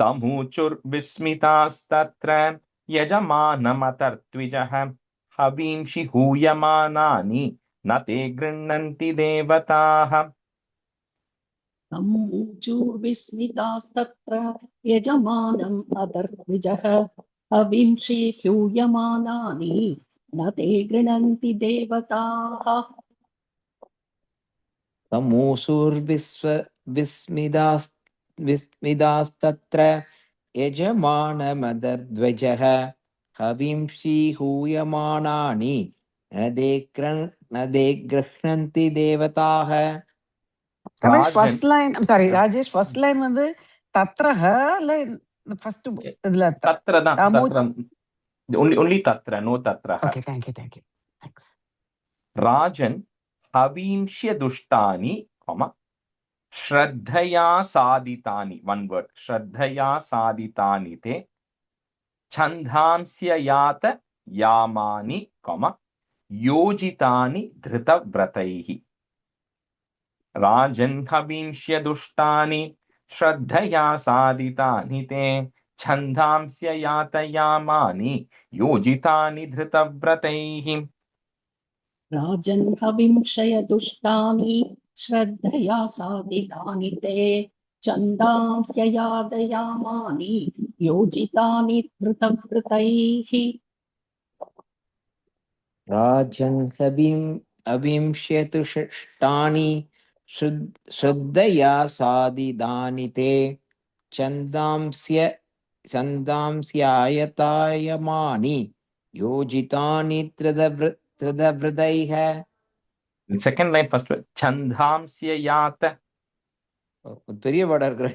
Tamuchur Bismitas Tatra Yajamanam Athartvijaha, Havimshi Huyamanani, Nate Grinnanti Devataha. तमूचूर्विस्मितास्तत्र यजमानम् अदर्द्विजः अविंशि ह्यूयमानानि न ते गृह्णन्ति देवताः तमूसुर्विस्मिदास्तत्र यजमानमदर्ध्वजः हविंषि हूयमानानि न ते गृह्णन्ति देवताः. Ramesh, first Rajan. line, I'm sorry, Rajesh, first line வந்து தத்ரஹ இல்ல first இதுல Tatra da, Tamu- tatra. Only tatra, no tatraha. Okay, thank you. Thanks. Rajan havimshya dushtani, comma, Shraddhaya saditani. One word. Shraddhaya saditani te Chandhamsya yata yamani, comma, Yojitani dhrita vrataihi. Rajan havimshya dushtani Shraddhaya saditani te Chandhamsya yata yamani Yojitani dhrita vrataihi. राजन् हविंशय दुष्टानि श्रद्धया साधितानि ते छन्दांस्य यादयामानि योजितानि धृतवृतैः राजन् अविंश्यतु शिष्टानि श्रद्धया साधितानि ते छन्दांस्यायतायमानि योजितानि त्रिदवृतैः. Second line, first word. Chandhamsya yata. பெரிய வேர்டா இருக்கு.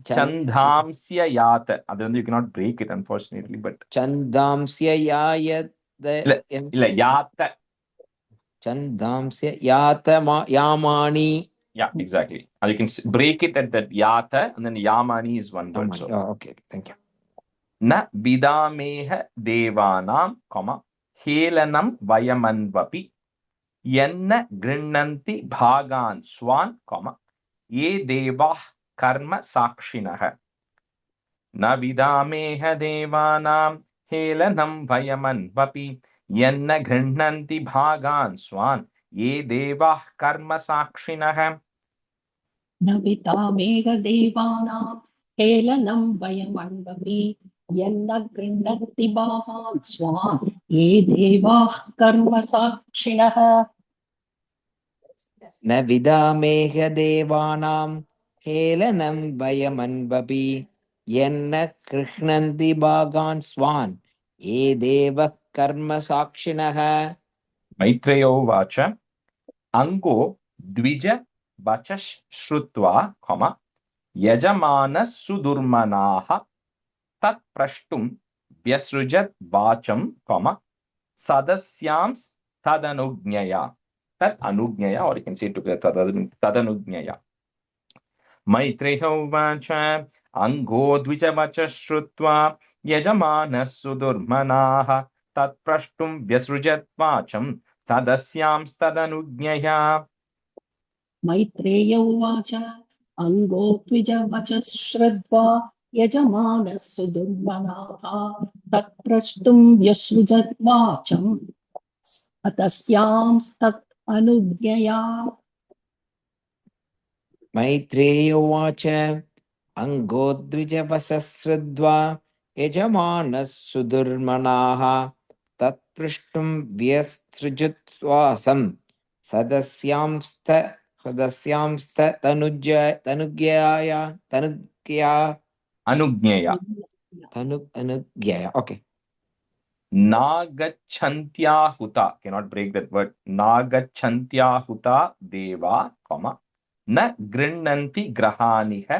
Chandhamsya yata. அது வந்து you cannot break it unfortunately, but சந்தாம்ஸ்ய இல்ல yata. சந்தாம்ஸ்ய யாமானி. Yeah, exactly. And you can break it at that yata, and then yamani is one word. So. Oh, okay, thank you. न विदामेह देवानां हेलनं वयमन्वपि यन्न गृह्णन्ति भागान् स्वान् ये देवाः कर्म साक्षिणः न विदामेह देवानां हेलनं वयमन्वपि यन्न गृह्णन्ति भागान् स्वान् ये देवाः कर्म साक्षिणः न वितामेह देवानां हेलनं वयमण्वपि यन्न गृह्णन्ति भागान् स्वान् ये देवाः कर्म साक्षिणः न विदामेह देवानां हेलनं वयमन्वपि यन्न कृष्णन्ति भागान् स्वान् ये देवः कर्म साक्षिणः मैत्रेयो उवाच अंगो द्विज वचः श्रुत्वा यजमानः सुदुर्मनाः तत्प्रष्टुं व्यसृजत् वाचं सदस्यांस्तदनुज्ञया तत् अनुज्ञया or you can say together तदनुज्ञया मैत्रेयो उवाच अंगो द्विजवचः श्रुत्वा यजमानः सुदुर्मनाः तत्प्रष्टुं व्यसृजत् वाचं सदस्यांस्तदनुज्ञया मैत्रेय उवाच अङ्गो द्विजवचः श्रुत्वा यजमानः सुदुर्मनाः तत्प्रष्टुं व्यसृजत् वाचं तस्यांस्तत् अनुज्ञया मैत्रेयोवाच अङ्गोद्विजवसश्रुत्वा यजमानः सुदुर्मनाः तत्पृष्टुं व्यसृजत्वासं अनुज्ञया ओके नागच्छन्त्याहुता cannot break that word नागच्छन्त्याहुता देवा न गृह्णन्ति ग्रहानिह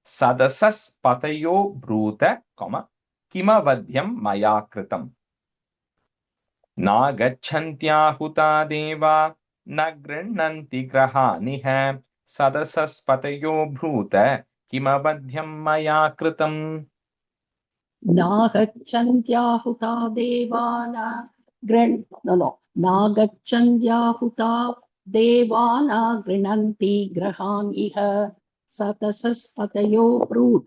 सदसस्पतयो ब्रूत किमवध्यं मया कृतम् नागच्छन्त्याहुता देवा न गृह्णन्ति ग्रहानिह सदसस्पतयो ब्रूत किमवध्यं मया कृतम् नागच्छन्त्याहुता देवान नागच्छन्त्याहुता देवान गृह्णन्ति ग्रहान् इह सतसस्पतयो ब्रूत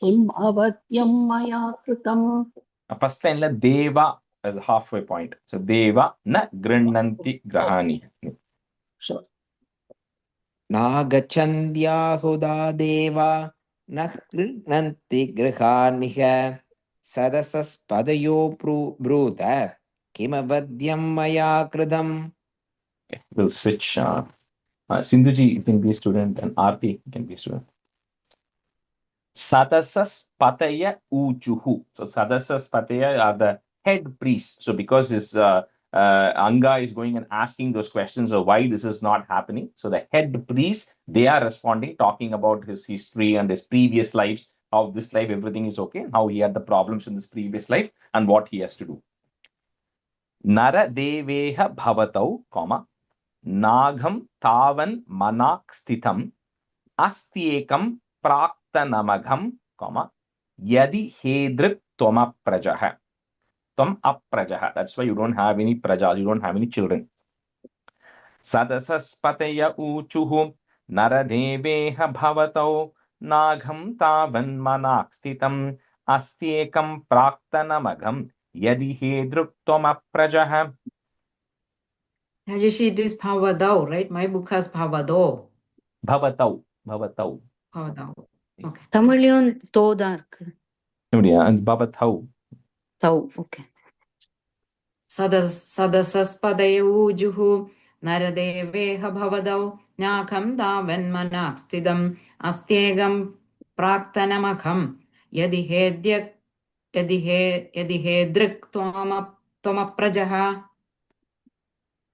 किम् अवध्यं मया कृतम् First line la deva as a halfway point. So deva na gृह्णन्ति grahani. Sure. नागच्छन्त्याहुता देवा न गृह्णन्ति गृहानिह सदसस्पदयो ब्रूत किमवध्यं मया कृतम् Okay, we'll switch. Sindhuji, you can be a student, and Aarti can be a student. Sadasas pataya uchuhu. So sadasas pataya are the head priests. So because his Anga is going and asking those questions of why this is not happening. So the head priests, they are responding, talking about his history and his previous lives, how this life, everything is okay, how he had the problems in this previous life and what he has to do. Nara deveha bhavatau, नागम तावन मनाक स्थितम अस्त्येकम प्राक्तनमघम यदि हेदृक् त्वम अप्रजः त्वम अप्रजः that's why you don't have any praja, you don't have any children. सदसस्पतय ऊचुः नरदेवेह भवतौ नागम तावन मनाक स्थितम अस्त्येकम प्राक्तनमघम यदि हेदृक् त्वम अप्रजः. Rajesh, it is Bhavadau, right? My book has Bhavado. Bhavatau. Bhavadau. Okay. Tamilion Todark. And Bhavatau. Tau, okay. Sadasaspadayujuhu Naradeveha Bhavadau Nyakam Davan Manakstidam Astyegam Praktanamakam Yadi Hedrik Twama Prajaha.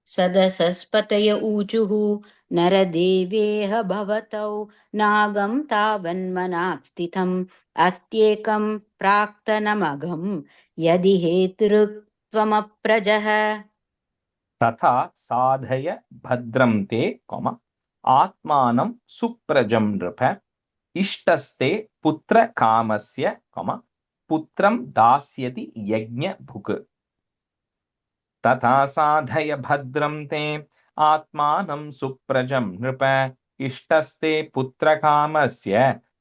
सदसस्पतय ऊचुः नरदेवेह भवतौ नागं तावन्मनाक् स्थितम् अस्त्येकं प्राक्तनमघं यदि हेतुरुक्त्वमप्रजः तथा साधय भद्रं ते आत्मानं सुप्रजं नृप इष्टस्ते पुत्र कामस्य पुत्रं दास्यति यज्ञभुक् तथा साधय भद्रं ते आत्मानं सुप्रजं नृप इष्टस्ते पुत्रकामस्य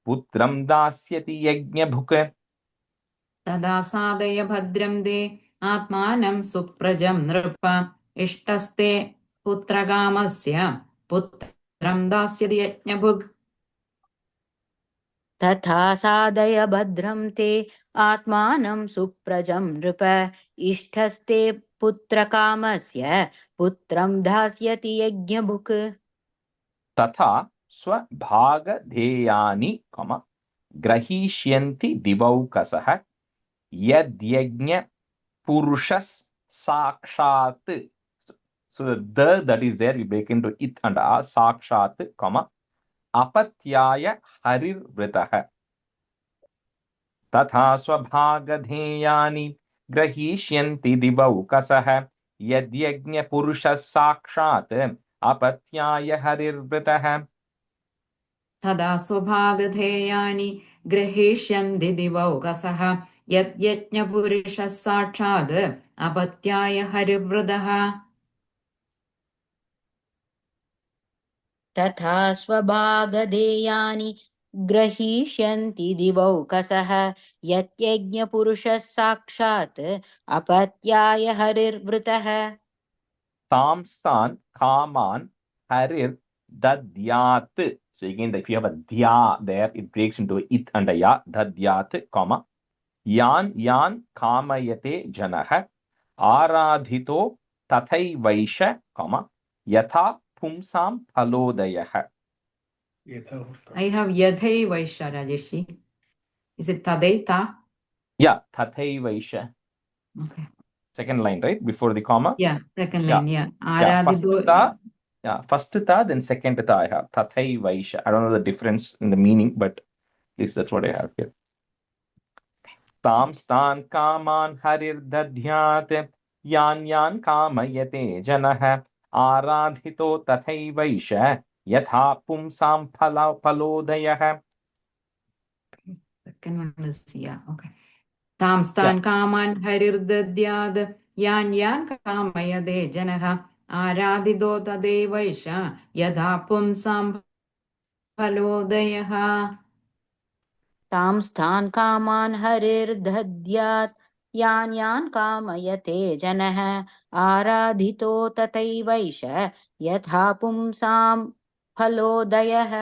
पुत्रं दास्यति यज्ञभुक् तदा साधय भद्रं ते आत्मानं सुप्रजं नृप इष्टस्ते पुत्रकामस्य पुत्रं दास्यति यज्ञभुक् तथा साधय भद्रं ते आत्मानं सुप्रजं नृप इष्टस्ते पुत्रकामस्य पुत्रं दास्यति यज्ञभुक् तथा स्वभागधेयानि ग्रहीष्यन्ति दिवौकसः यद्यज्ञ पुरुषः साक्षात्. So the that is there, we break into it and a sakshat, apatyaya harir vritah. तथा स्वभागधेयानि ग्रहीष्यन्ति दिवौकसः यद्यज्ञ पुरुषः साक्षात् अपत्याय हरिर्वृतः. तदा स्वभागधेयानि ग्रहीष्यन्ति दिवौकसः यद्यज्ञपुरुषः साक्षात् अपत्याय हरिर्वृतः. तथा स्वभागधेयानि ग्रहीष्यन्ति दिवौकसः यत्यज्ञपुरुषः साक्षात् अपत्याय हरिर्वृतः. तांस्तान् कामान् harir dadyat. So again, if you have a dhya there, it breaks into it and a ya, dadyat, yan yan kamayate janah aradhito tathai vaisha, yatha pumsam phalodayah. I have yathai vaisha, Rajeshi. Is it tadaita? Yeah, tathai vaisha. Okay. Second line, right? Before the comma? Yeah, second line, yeah. Yeah, first Aradhito. ta, yeah, first ta, then second ta I have. Tathai vaisha. I don't know the difference in the meaning, but at least that's what I have here. तांस्तान् कामान् हरिर्दध्यात् यान् यान् कामयते जनः आराधितो तथैवैष यथा पुंसां फलोदयः. Second one is, yeah, okay. तांस्तान् कामान् हरिर्दद्याद् यान् यान् कामयते जनः आराधितो तदेवैष यथा पुंसां फलोदयः. तांस्तान् कामान् हरिर्दद्यात् यान् यान् कामयते जनः आराधितो तथैवैष यथा पुंसां फलोदयः.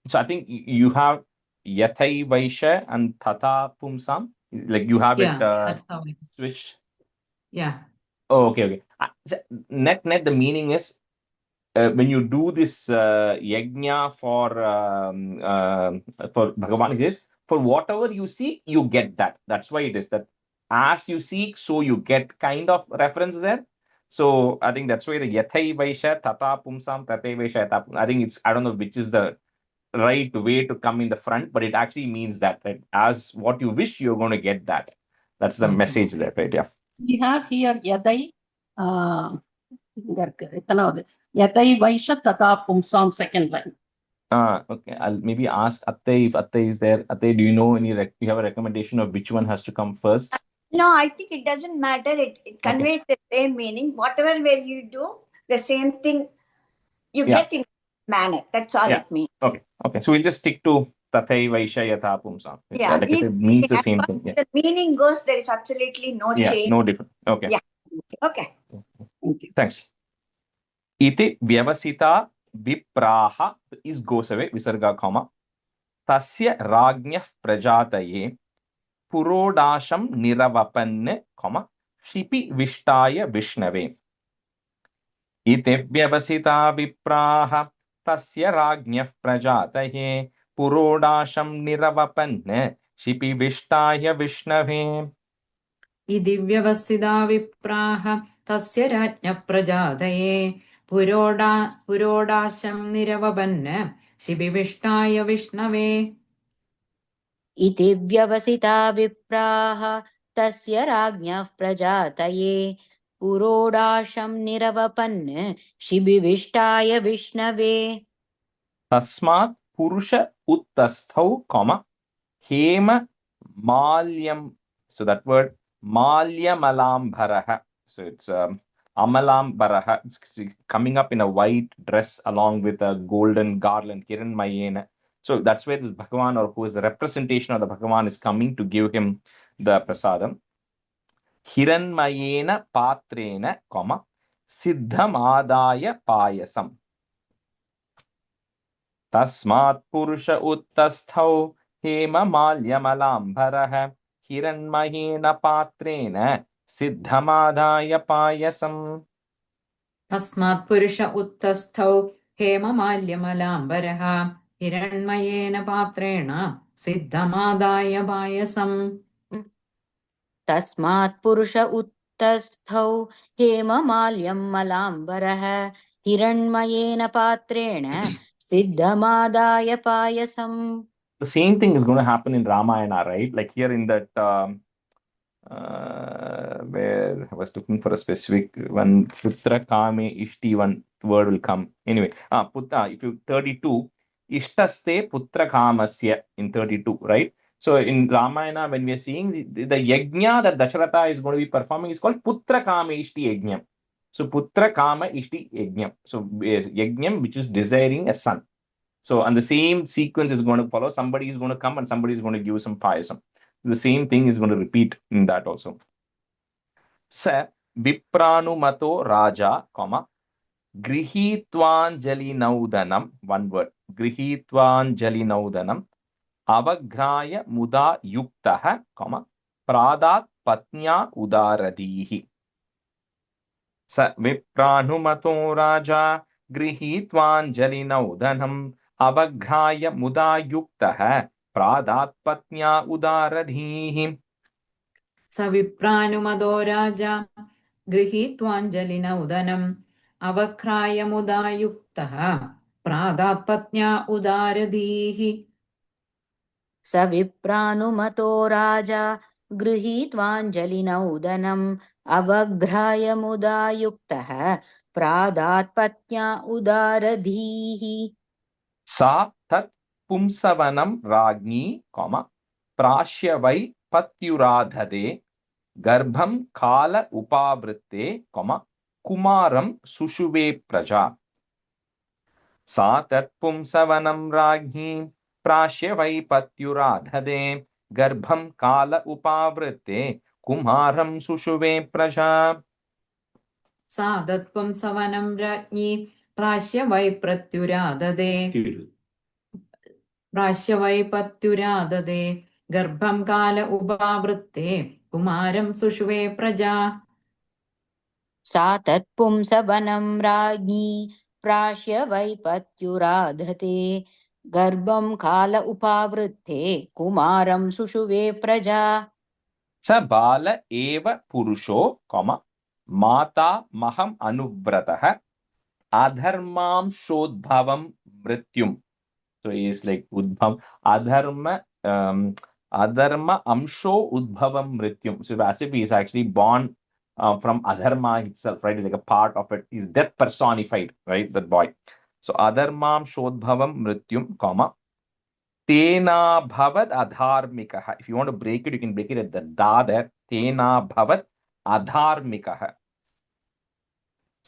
So I think you have yathai vaisha and tata pumsam, like you have it That's how switched. Yeah. Oh, okay. Net the meaning is when you do this yajna for Bhagavan, it is for whatever you seek, you get that. That's why it is that as you seek, so you get kind of reference there. So I think that's why the yathai vaisha tata pumsam tathai vaisha yatha. I think it's, I don't know which is the right way to come in the front, but it actually means that, right? As what you wish, you're going to get that. That's the message there, right? Yeah. We have here Yadai. Yadai Vaisha Tata Pumsam, second line. Okay. I'll maybe ask Atte if Atte is there. Atte, do you know any? You have a recommendation of which one has to come first? No, I think it doesn't matter. It conveys the same meaning. Whatever way you do, the same thing you get in manner. That's all it means. Okay. So we'll just stick to Tathai Vaisha Yatha Pumsam. Yeah, like it means the same thing. Yeah. The meaning goes, there is absolutely no change. No different. Okay. Yeah. Okay. Thank you. Thanks. Iti vyavasita vipraha is goes away, visarga comma. Tasya ragnyah prajataye purodasham niravapanne, shipi vishtaya vishnave. Iti vyavasita vipraha tasya ragnyah prajataye purodasham niravapanne, shipi vishtaya vishnave. इति व्यवसिता विप्राः तस्य राज्ञः प्रजातये पुरोडाशं निरवपन् शिबिविष्टाय विष्णवे. इति व्यवसिता विप्राः तस्य राज्ञः प्रजातये पुरोडाशं निरवपन् शिबिविष्टाय विष्णवे. तस्मात् पुरुष उत्तस्थौ, हेम Malyam. So that word Malyamalambaraha. So it's Amalambaraha. It's coming up in a white dress along with a golden garland. Hiranmayena. So that's where this Bhagavan, or who is the representation of the Bhagavan, is coming to give him the prasadam. Hiranmayena patrena, comma, siddhamadaya payasam. Tasmat purusha uttasthau hema malyamalambarah hiranmayena patrena siddhamadaya payasam. तस्मात् पुरुष उत्तस्थौ हेममाल्यमलाम्बरः हिरण्मयेन पात्रेण सिद्धमादाय पायसम् तस्मात् पुरुष उत्तस्थौ हेममाल्यं मलाम्बरः हिरण्मयेन पात्रेण सिद्धमादाय पायसम्. The same thing is going to happen in Ramayana, right? Like here in that where I was looking for a specific one, Putra Kame Ishti, one word will come. Anyway, Putta, if you 32, Ishtaste Putra Kamasya in 32, right? So in Ramayana, when we are seeing the yajna that Dasharatha is going to be performing is called Putra Kame Ishti Yajnam. So Putra Kama Ishti Yajnam. So Yajnam, which is desiring a son. So, and the same sequence is going to follow. Somebody is going to come and somebody is going to give some payasam. The same thing is going to repeat in that also. Sa Vipranumato Raja, comma, Grihitvanjali Naudanam, one word, Grihitvanjali Naudanam, Avagraya Muda Yuktaha, comma, Pradat Patnya Udaradihi. Sa Vipranumato Raja, Grihitvanjali Naudanam, Avagraya Muda Yuktaha, Pradat Patnya Udaradhihi. स विप्रानुमदो राजा गृहीत्वाञ्जलिना उदनम् अवक्राय मुदा युक्तः प्रादात्पत्न्या उदारधीः स विप्रानुमतो राजा गृहीत्वाञ्जलिना उदनम् अवघ्राय मुदा युक्तः प्रादात्पत्न्या उदारधीः. Sa tat pumsavanam ragni, comma, prashya vai patyuradhade, garbham kala upavritte, comma, kumaram sushuve praja. Sa tat pumsavanam ragni, prashya vai patyuradhade, garbham kala upavritte, kumaram sushuve praja. सा दत्पं सवनं राज्ञी प्राश्य वै पत्युराददे गर्भं काल उपावृत्ते कुमारं सुष्वे प्रजा. सा तत्पुंसवनं राज्ञी प्राश्य वै पत्युराधते गर्भं काल उपावृत्ते कुमारं सुषुवे प्रजा. स बाल एव पुरुषो, comma, माता Meham अनुव्रतः adharmam shodbhavam mrityum. So he is like udbhav adharma amsho udbhavam mrityum. So as if he is actually born from adharma itself, right? It's like a part of it. He's death personified, right? That boy. So adharmam shodbhavam mrityum, comma, tena bhavad adharmikaha. If you want to break it, you can break it at the da there. Tena bhavad adharmikaha.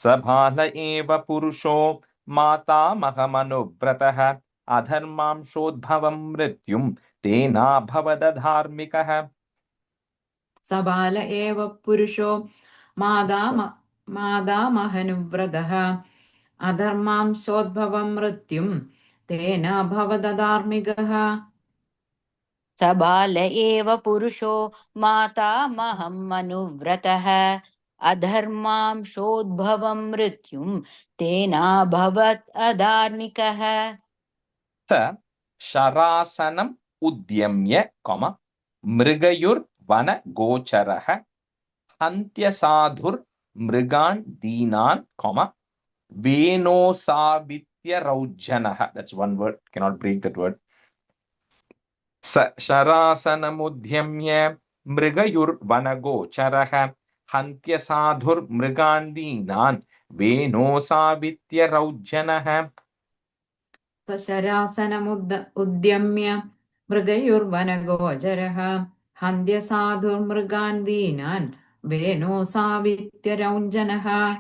Sabhala eva purusho mata mahamanubratah adharmam shodbhavam mrityum tena bhavadadharmikah. Sabala eva purusho mada mahanuvratah adharmam shodbhavam mrityum tena bhavadadharmikah. सबल एव पुरुषो मातामहं मनुव्रतः अधर्मां शोद्भवं मृत्युं तेनाभवत् अधार्मिकः. स शरासनम् उद्यम्य, comma, मृगयुर्वन गोचरः हन्त्यसाधुर् मृगान् दीनान्, comma, वेनोसावित्य रौजनः. That's one word, cannot break that word. स शरासनमुद्यम्य मृगयुर्वनगोचरः हन्त्यसाधुर्मृगान् दीनान् वेनोसावित्य रौजनः. स शरासनमुद्यम्य मृगयुर्वनगोचरः हन्त्य साधुर्मृगान् दीनान् वेनो सावित्यरौञ्जनः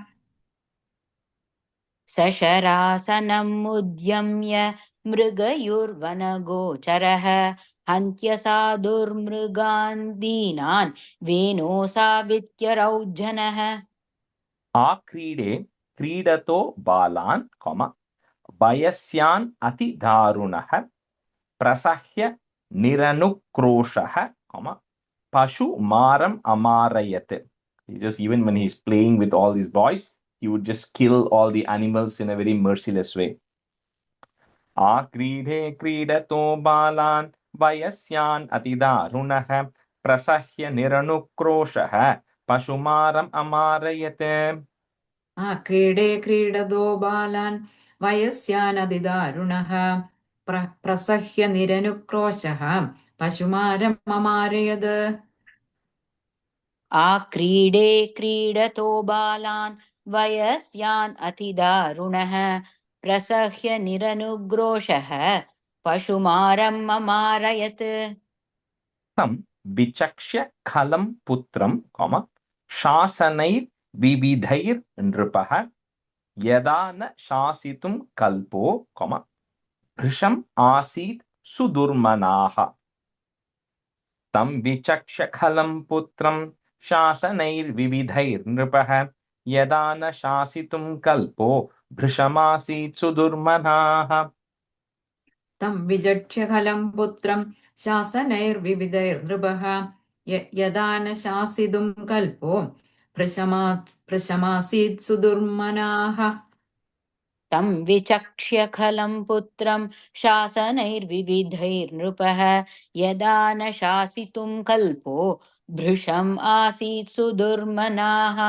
सशरासनम् उद्यम्य मृगयुर्वनगोचरः हन्त्यसाधुर्मृगान् दीनान् वेनोऽसावित्यरौज्जनः आक्रीडे क्रीडतो बालान् वयस्यान् अतिदारुणः प्रसह्य निरनुक्रोशः पशुमारम् अमारयत्. Just even when he's playing with all these boys, he would just kill all the animals in a very merciless way. आक्रीडे क्रीडतो बालान् वयस्यान् अतिदारुणः प्रसह्य निरनुक्रोशः पशुमारम् अमारयत्. क्रीडे क्रीडतो बालान् वयस्यानतिदारुणः प्रसह्य निरनुक्रोशः पशुमारममारयत् आक्रीडे क्रीडतो बालान् वयस्यान् अतिदारुणः प्रसह्य निरनुग्रोशः पशुमारम् अमारयत् तं विचक्ष्य खलं पुत्रं शासनैर्विविधैर्नृपः यदा न शासितुं कल्पो भृशम् आसीत् सुदुर्मनाः. तं विचक्ष्य खलं पुत्रं शासनैर्विविधैर्नृपः यदा न शासितुं कल्पो भृशमासीत् सुदुर्मनाः. तं विचक्ष्य खलं पुत्रं शासनैर्विविधैर्नृपः यदा न शासितुं कल्पो भृशमासीत् सुदुर्मनाः. तं विचक्ष्य खलं पुत्रं शासनैर्विविधैर्नृपः यदा न शासितुं कल्पो भृशम् आसीत् सुदुर्मनाः.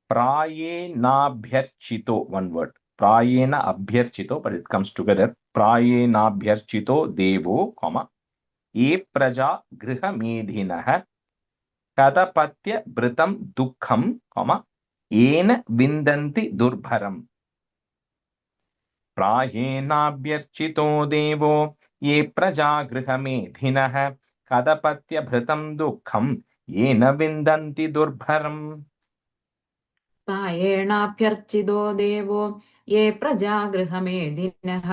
प्रायेणाभ्यर्चितो, one word, प्रायेण अभ्यर्चितो, but it comes together. प्रायेणाभ्यर्चितो देवो ये प्रजा गृहमेधिनः कदपत्य भृतं दुःखं येन विन्दन्ति दुर्भरम्. प्रायेणाभ्यर्चितो देवो ये प्रजा गृहमेधिनः कदपत्य भृतं दुःखं येन विन्दन्ति दुर्भरम्. प्रायेणाभ्यर्चितो देवो ये प्रजा गृहमेधिनः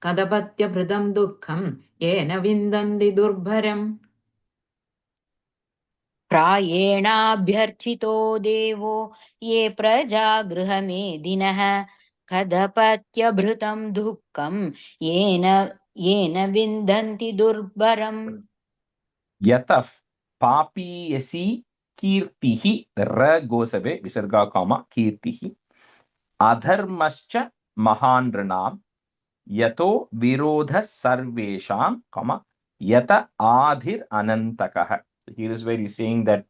कदपत्यभृतं दुःखं येन विन्दन्ति दुर्भरम्. प्रायेणाभ्यर्चितो देवो ये प्रजा गृहमेधिनः कदपत्यभृतं दुःखं येन विन्दन्ति दुर्भरम्. यतः पापीयसी कीर्तिः र goes away, विसर्गा कीर्तिः अधर्मश्च महान् नृणाम् यतो विरोधः सर्वेषां यत आधिर अनन्तकः. Here is where he's saying that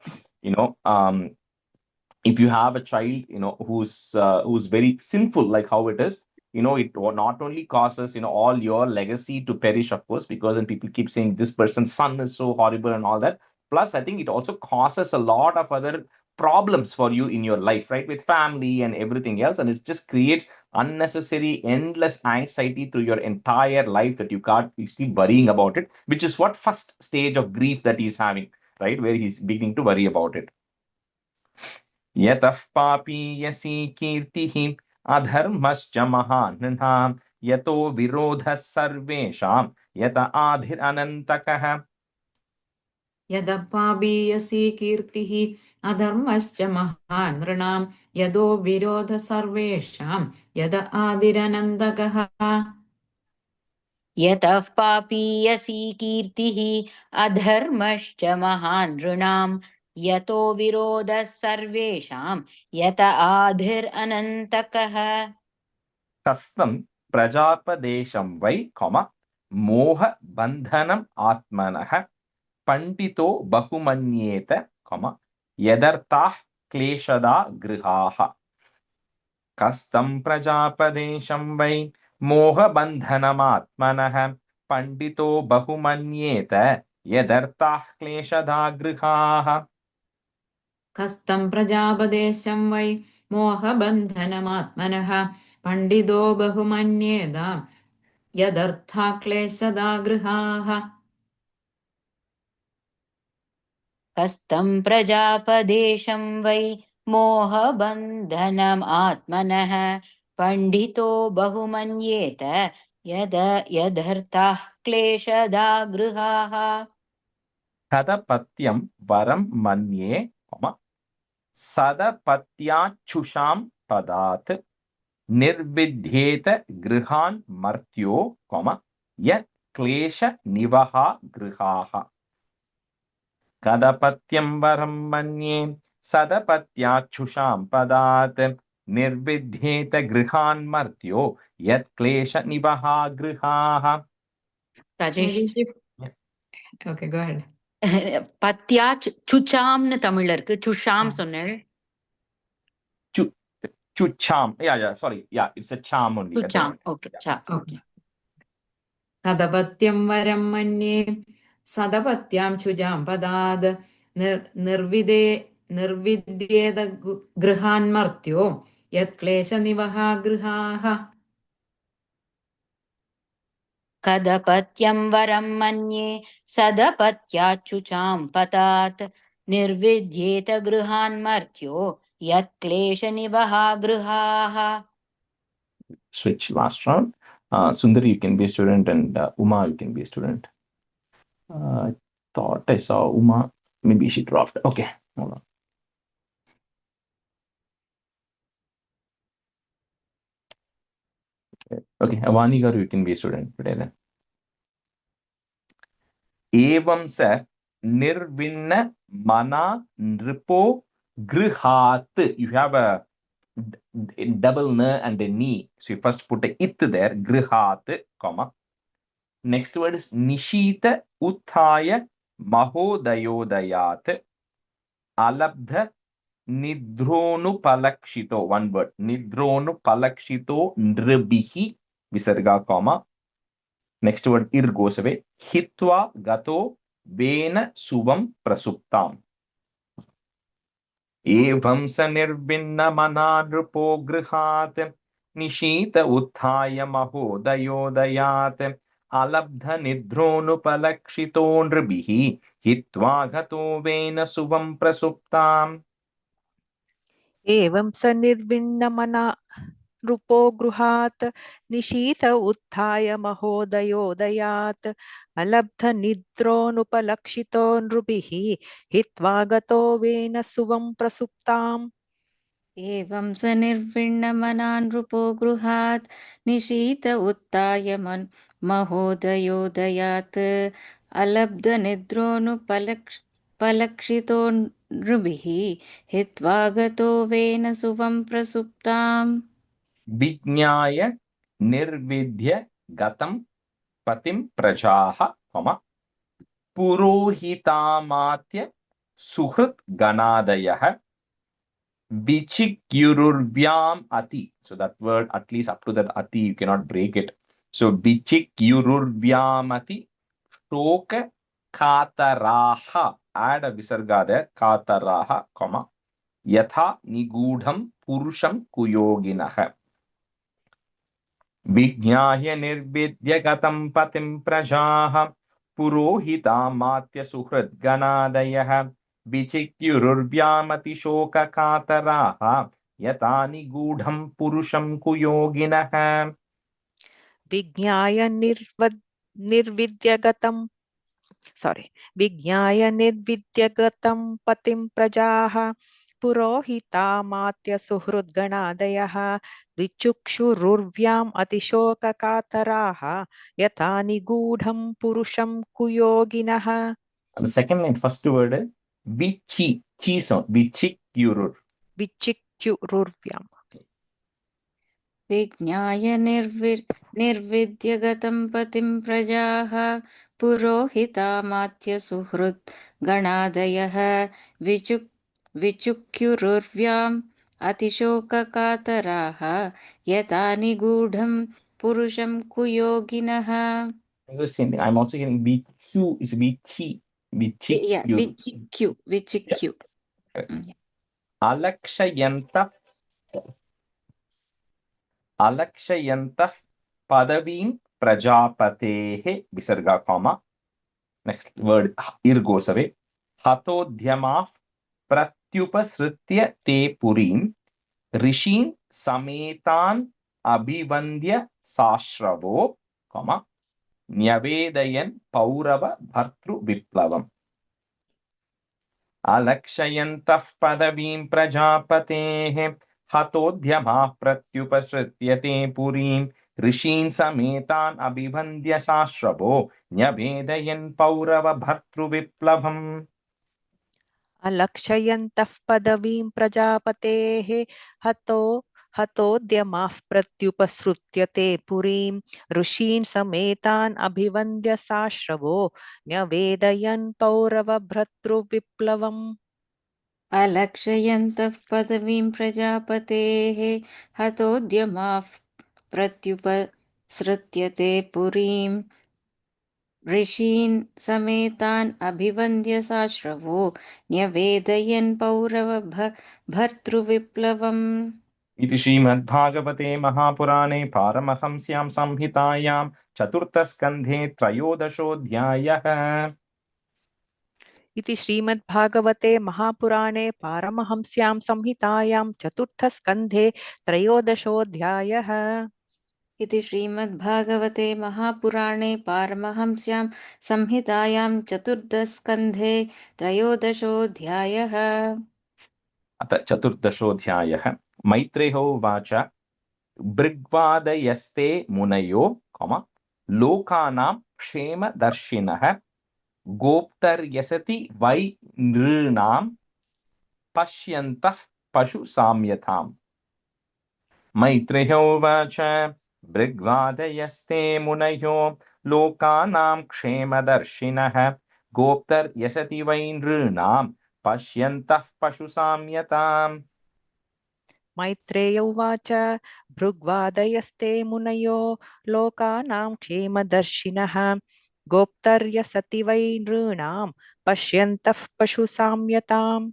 if you have a child who's very sinful, like how it is, it not only causes all your legacy to perish, of course, because then people keep saying this person's son is so horrible and all that. Plus, I think it also causes a lot of other problems for you in your life, right, with family and everything else, and it just creates unnecessary endless anxiety through your entire life that you keep worrying about it, which is what first stage of grief that he's having, right, where he's beginning to worry about it. यतः पापीयसी कीर्तिः अधर्मश्च महान् नृणाम् यतो विरोधः सर्वेषां यत आधिरनन्तकः. यतः पापीयसी कीर्तिः अधर्मश्च महान् नृणाम् यतो विरोधः सर्वेषां यत आधिरनन्तकः. यतः पापीयसी कीर्तिः अधर्मश्च महान् नृणाम् यतो विरोधः सर्वेषां यत आधिरनन्तकः. कस्तं प्रजापदेशं वै मोहबन्धनम् आत्मनः पण्डितो बहुमन्येत यदर्थाः क्लेशदा गृहाः. कस्तं प्रजापदेशं वै मोहबन्धनमात्मनः पण्डितो बहुमन्येत यदर्थाः क्लेशदा गृहाः. कस्तं प्रजापदेशं वै मोहबन्धनमात्मनः पण्डितो बहुमन्येत यदर्थाः क्लेशदा गृहाः. कस्तं प्रजापदेशं वै मोहबन्धनम् आत्मनः पण्डितो बहुमन्येत यदर्थाः क्लेशदा गृहाः तदपत्यं वरं मन्ये सदपत्याच्छुषां पदात् निर्विद्येत गृहान् मर्त्यो यत् क्लेश निवहा गृहाः कदपत्यं वरं मन्ये सदपत्याच्छुषां पदात् निर्विद्येत गृहान् मर्त्यो यत् क्लेश निवहा गृहाः राजेश Okay, go ahead. பத்தியா சுச்சாம்னு தமிழ்ல இருக்கு சுஷாம் சொன்னேன் Chucham. Yeah, sorry. Yeah, it's a charm only. சுச்சாம் okay Okay. Kadapathyam varam manye sadapathyam chujam padad nirvidyeda grihan martyo yat klesha nivaha grihaha. कदपत्यं वरं मन्ये सदपत्याच्युचां पतात् निर्विद्येत गृहान् मर्त्यो यत् क्लेशनिवहा गृहाः. Switch last round. Sundari, you can be a student, and Uma, you can be a student. I thought I saw Uma. Maybe she dropped. Okay, hold on. Okay, Avani Garu, you can be a student today then. Evam sa nirvinna mana nripo grihat. You have a double n and a ni. So you first put a it there, grihat, comma. Next word is nishita uthaya mahodayodayat alabdha nidronu palakshito. One word. Nidronu palakshito nribihi visarga, comma. Next word ir goes away. Hitva gato vena subam prasuptam. Evam sa nirvinna manadrupo grihat nishita uthaya mahodayodayat alabdha nidronu palakshito nribihi hitva gato vena subam prasuptam. एवं स निर्विण्णमना नृपो गृहात् निशीथ उत्थाय महोदयोदयात् अलब्धनिद्रोऽनुपलक्षितो नृभिः हित्वा गतो वेन सुवं प्रसुप्ताम् एवं स निर्विण्णमना नृपो गृहात् निशीथ उत्थाय महोदयोदयात् अलब्धनिद्रोऽनुपलक्षितो नृभिः हित्वा गतो वेन सुवं प्रसुप्ताम्. विज्ञाय निर्विद्य गतं पतिं प्रजाः पुरोहितामात्य सुहृत् गणादयः vichikyururvyam ati. So that word, at least up to that ati, you cannot break it. So vichikyururvyam ati shoka kataraha. Add a visarga there, kataraha, comma. Yatha nigudham purusham kuyoginaha. Vignaya nirvidya gatam patim prajaha purohita matya suhrid ganadayaha vichikyururvyamati shoka kataraha yatani gudham purusham kuyoginaha. विज्ञाय निर्विद्यगतं पतिं प्रजाः पुरोहितामात्य सुहृद्गणादयः विचुक्षुरुर्व्याम् अतिशोककातराः यथा निगूढं पुरुषं कुयोगिनः. The second line, first word is vichi, chi sound, vichikyurur. विचिक्युरुर्व्याम्. विज्ञाय निर्विद्यगतं पतिं प्रजाः पुरोहितामात्य सुहृत् गणादयः विचुक्युरुर्व्याम् अतिशोककातराः यथा निगूढं पुरुषं कुयोगिनः. I'm also getting vichu, it's vichi, विचिक्यु. अलक्षयन्तः padavim prajapatehe visarga, comma. Next word ir goes away. हतोद्यमाः प्रत्युपसृत्य ते पुरीं ऋषीन् समेतान् अभिवन्द्य साश्रवो न्यवेदयन् पौरव भर्तृविप्लवम् अलक्षयन्तः पदवीं प्रजापतेः हतोद्यमाः प्रत्युपसृत्य ते पुरीं ऋषीन् समेतान् अभिवन्द्य साश्रवो न्यवेदयन् पौरव भर्तृविप्लवम् अलक्षयन्तः पदवीं प्रजापतेः हतोद्यमाः प्रत्युपसृत्य ते पुरीं ऋषीन् समेतान् अभिवन्द्य साश्रवो न्यवेदयन् पौरवभ्रातृविप्लवम् अलक्षयन्तः पदवीं प्रजापतेः हतोद्यमाः प्रत्युपसृत्य ते पुरीं ऋषीन् समेतान् अभिवन्द्य साश्रवो न्यवेदयन् भर्तृविप्लवम् इति श्रीमद्भागवते महापुराणे पारमहंस्यां संहितायां चतुर्थस्कन्धे त्रयोदशोऽध्यायः इति श्रीमद्भागवते महापुराणे पारमहंस्यां संहितायां चतुर्थस्कन्धे त्रयोदशोऽध्यायः इति श्रीमद्भागवते महापुराणे पारमहंस्यां संहितायां चतुर्थस्कन्धे त्रयोदशोऽध्यायः अथ चतुर्दशोऽध्यायः मैत्रेयो उवाच भृग्वादयस्ते मुनयो लोकानां क्षेमदर्शिनः गोप्तर्यसति वै नृणां पश्यन्तः पशुसाम्यताम् मैत्रेयो उवाच भृग्वादयस्ते मुनयो लोकानां क्षेमदर्शिनः गोप्तर्यसति वै नृणां पश्यन्तः पशुसाम्यताम् मैत्रेय उवाच भृग्वादयस्ते मुनयो लोकानां क्षेमदर्शिनः गोप्तर्यसति वै नृणां पश्यन्तः पशुसाम्यताम्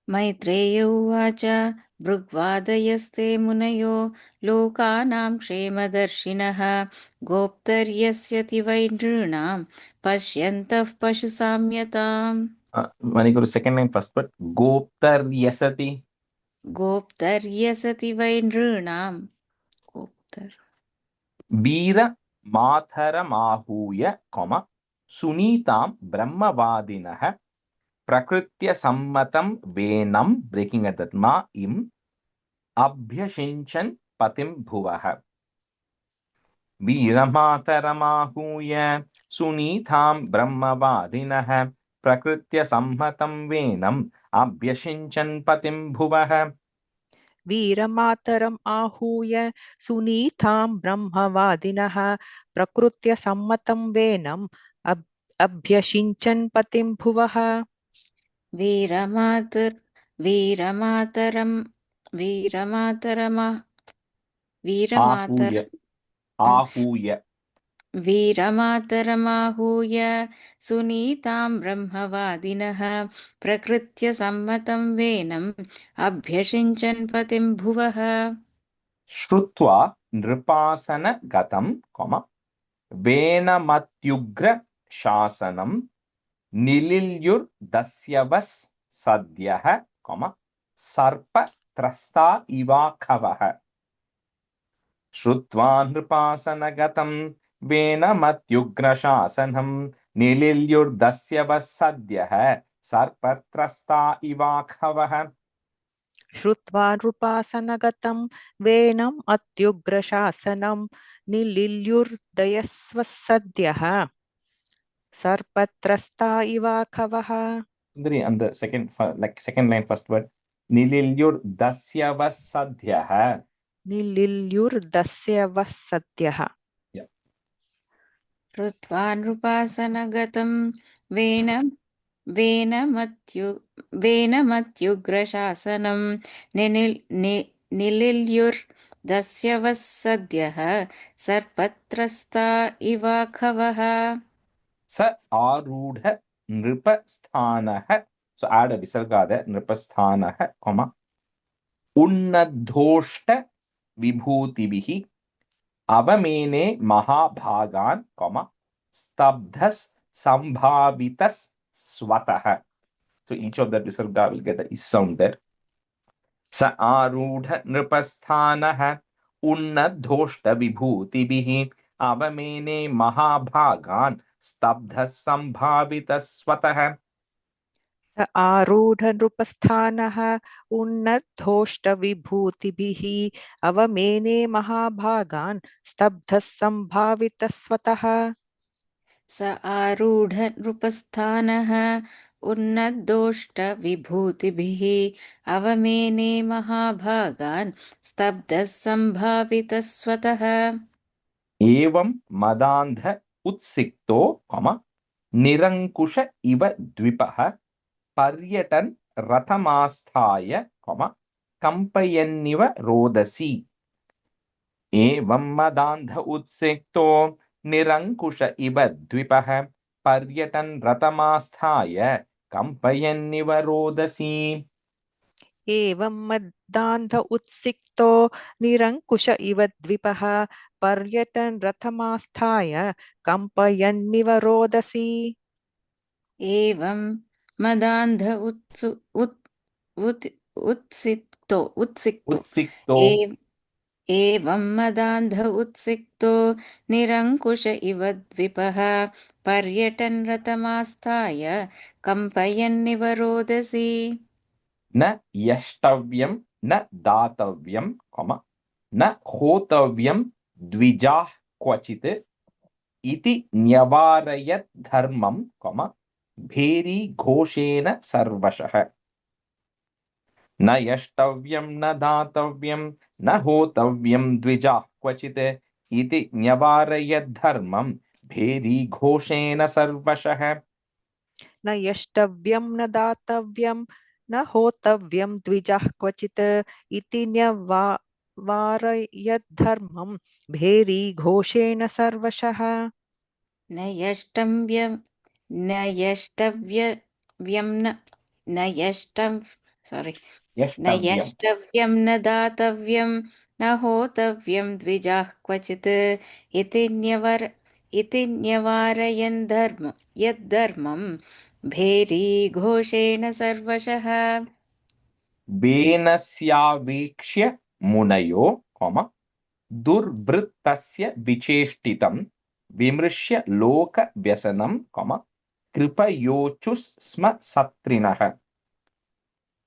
मैत्रेय उवाच भृग्वादयस्ते मुनयो लोकानां क्षेमदर्शिनः गोप्तर्यस्यति वै नृणां पश्यन्तः पशुसाम्यताम् Maniguru, second line first, but गोप्तर्यसति गोप्तर्यसति वै नृणां वीरमाथरमाहूय सुनीतां ब्रह्मवादिनः प्रकृत्यसम्मतं वेनं ब्रेकिंग at that मा इम् अभ्यषिञ्चन् पतिं भुवः वीरमातरमाहूय सुनीतां ब्रह्मवादिनः प्रकृत्यसम्मतं वेनम् अभ्यषिञ्चन् पतिं भुवः वीरमातरम् आहूय सुनीतां ब्रह्मवादिनः प्रकृत्यसम्मतं वेनम् अभ्यषिञ्चन् पतिं भुवः वीरमातरमाहूय सुनीतां ब्रह्मवादिनः प्रकृत्यसम्मतं वेनम् अभ्यषिञ्चन् पतिं भुवः श्रुत्वा नृपासनगतं वेनमत्युग्र शासनं निलिल्युर्दस्यवस् सद्यः सर्पत्रस्ता इवाखवः श्रुत्वा नृपासनगतं वेनमत्युग्रशासनं निलिल्युर्दस्यवस् सद्यः सर्पत्रस्ता इवाखवः श्रुत्वा नृपासनगतं वेनम् अत्युग्रशासनं निलिल्युर्दयस्वसद्यः सर्पत्रस्ता इवाखवः And the second line first word निलिल्युर्दस्यवसद्यः निलिल्युर्दस्यवसद्यः श्रुत्वा नृपासनगतं वेनमत्युग्रशासनं निलिल्युर्दस्यवसद्यः सर्पत्रस्ता इवाखवः स आरूढ़ नृपस्थानः so add a visarga there नृपस्थानः उन्नद्धोष्ट विभूतिभिः अवमेने महाभागान् स्तब्धस् संभावितस् swatah. So each of that visarga will get the is sound there. Sa arudha nrupasthanah unnadhoshta vibhutibhi avamene mahabhagan stabdha sambhavita swatah. स आरूढनृपस्थानः उन्नद्धोष्टविभूतिभिः अवमेने महाभागान् स्तब्धः सम्भावितः स्वतः स आरूढनृपस्थानः उन्नद्धोष्टविभूतिभिः अवमेने महाभागान् स्तब्धः सम्भावितः स्वतः एवं मदान्ध उत्सिक्तो निरंकुश इव द्विपः पर्यटन रथमास्थाय कंपयन्निव रोदसी. एवं मदान्ध उत्सिक्तो निरंकुश इव द्विपः पर्यटन रथमास्थाय कंपयन्निव रोदसी. एवं मदान्ध उत्सिक्तो निरङ्कुश इव द्विपः पर्यटन रथमास्थाय कम्पयन्निव रोदसी. एवं मदान्ध उत्सिक्तो एवं मदान्ध उत्सिक्तो निरङ्कुश इव द्विपः पर्यटन रथमास्थाय कंपयन्निव रोदसी. न यष्टव्यं न दातव्यं न होतव्यं द्विजाः क्वचित् इति न्यवारयत् धर्मं भेरी घोषेण सर्वशः. न यष्टव्यं न दातव्यं न होतव्यं द्विजाः क्वचित् इति न्यवारयत् धर्मं भेरी घोषेण सर्वशः. न यष्टव्यं न दातव्यं न होतव्यं द्विजः क्वचित् इति न्यवारयद्धर्मं भेरी घोषेण सर्वशः. न यष्टव्यं न दातव्यं न होतव्यं द्विजाः क्वचित् इति न्यवारयन् यद्धर्मं भेरी घोषेण सर्वशः. बेनस्यावीक्ष्य मुनयो दुर्वृत्तस्य विचेष्टितं विमृश्य लोक व्यसनं कृपयोचुस्म सत्रिणः.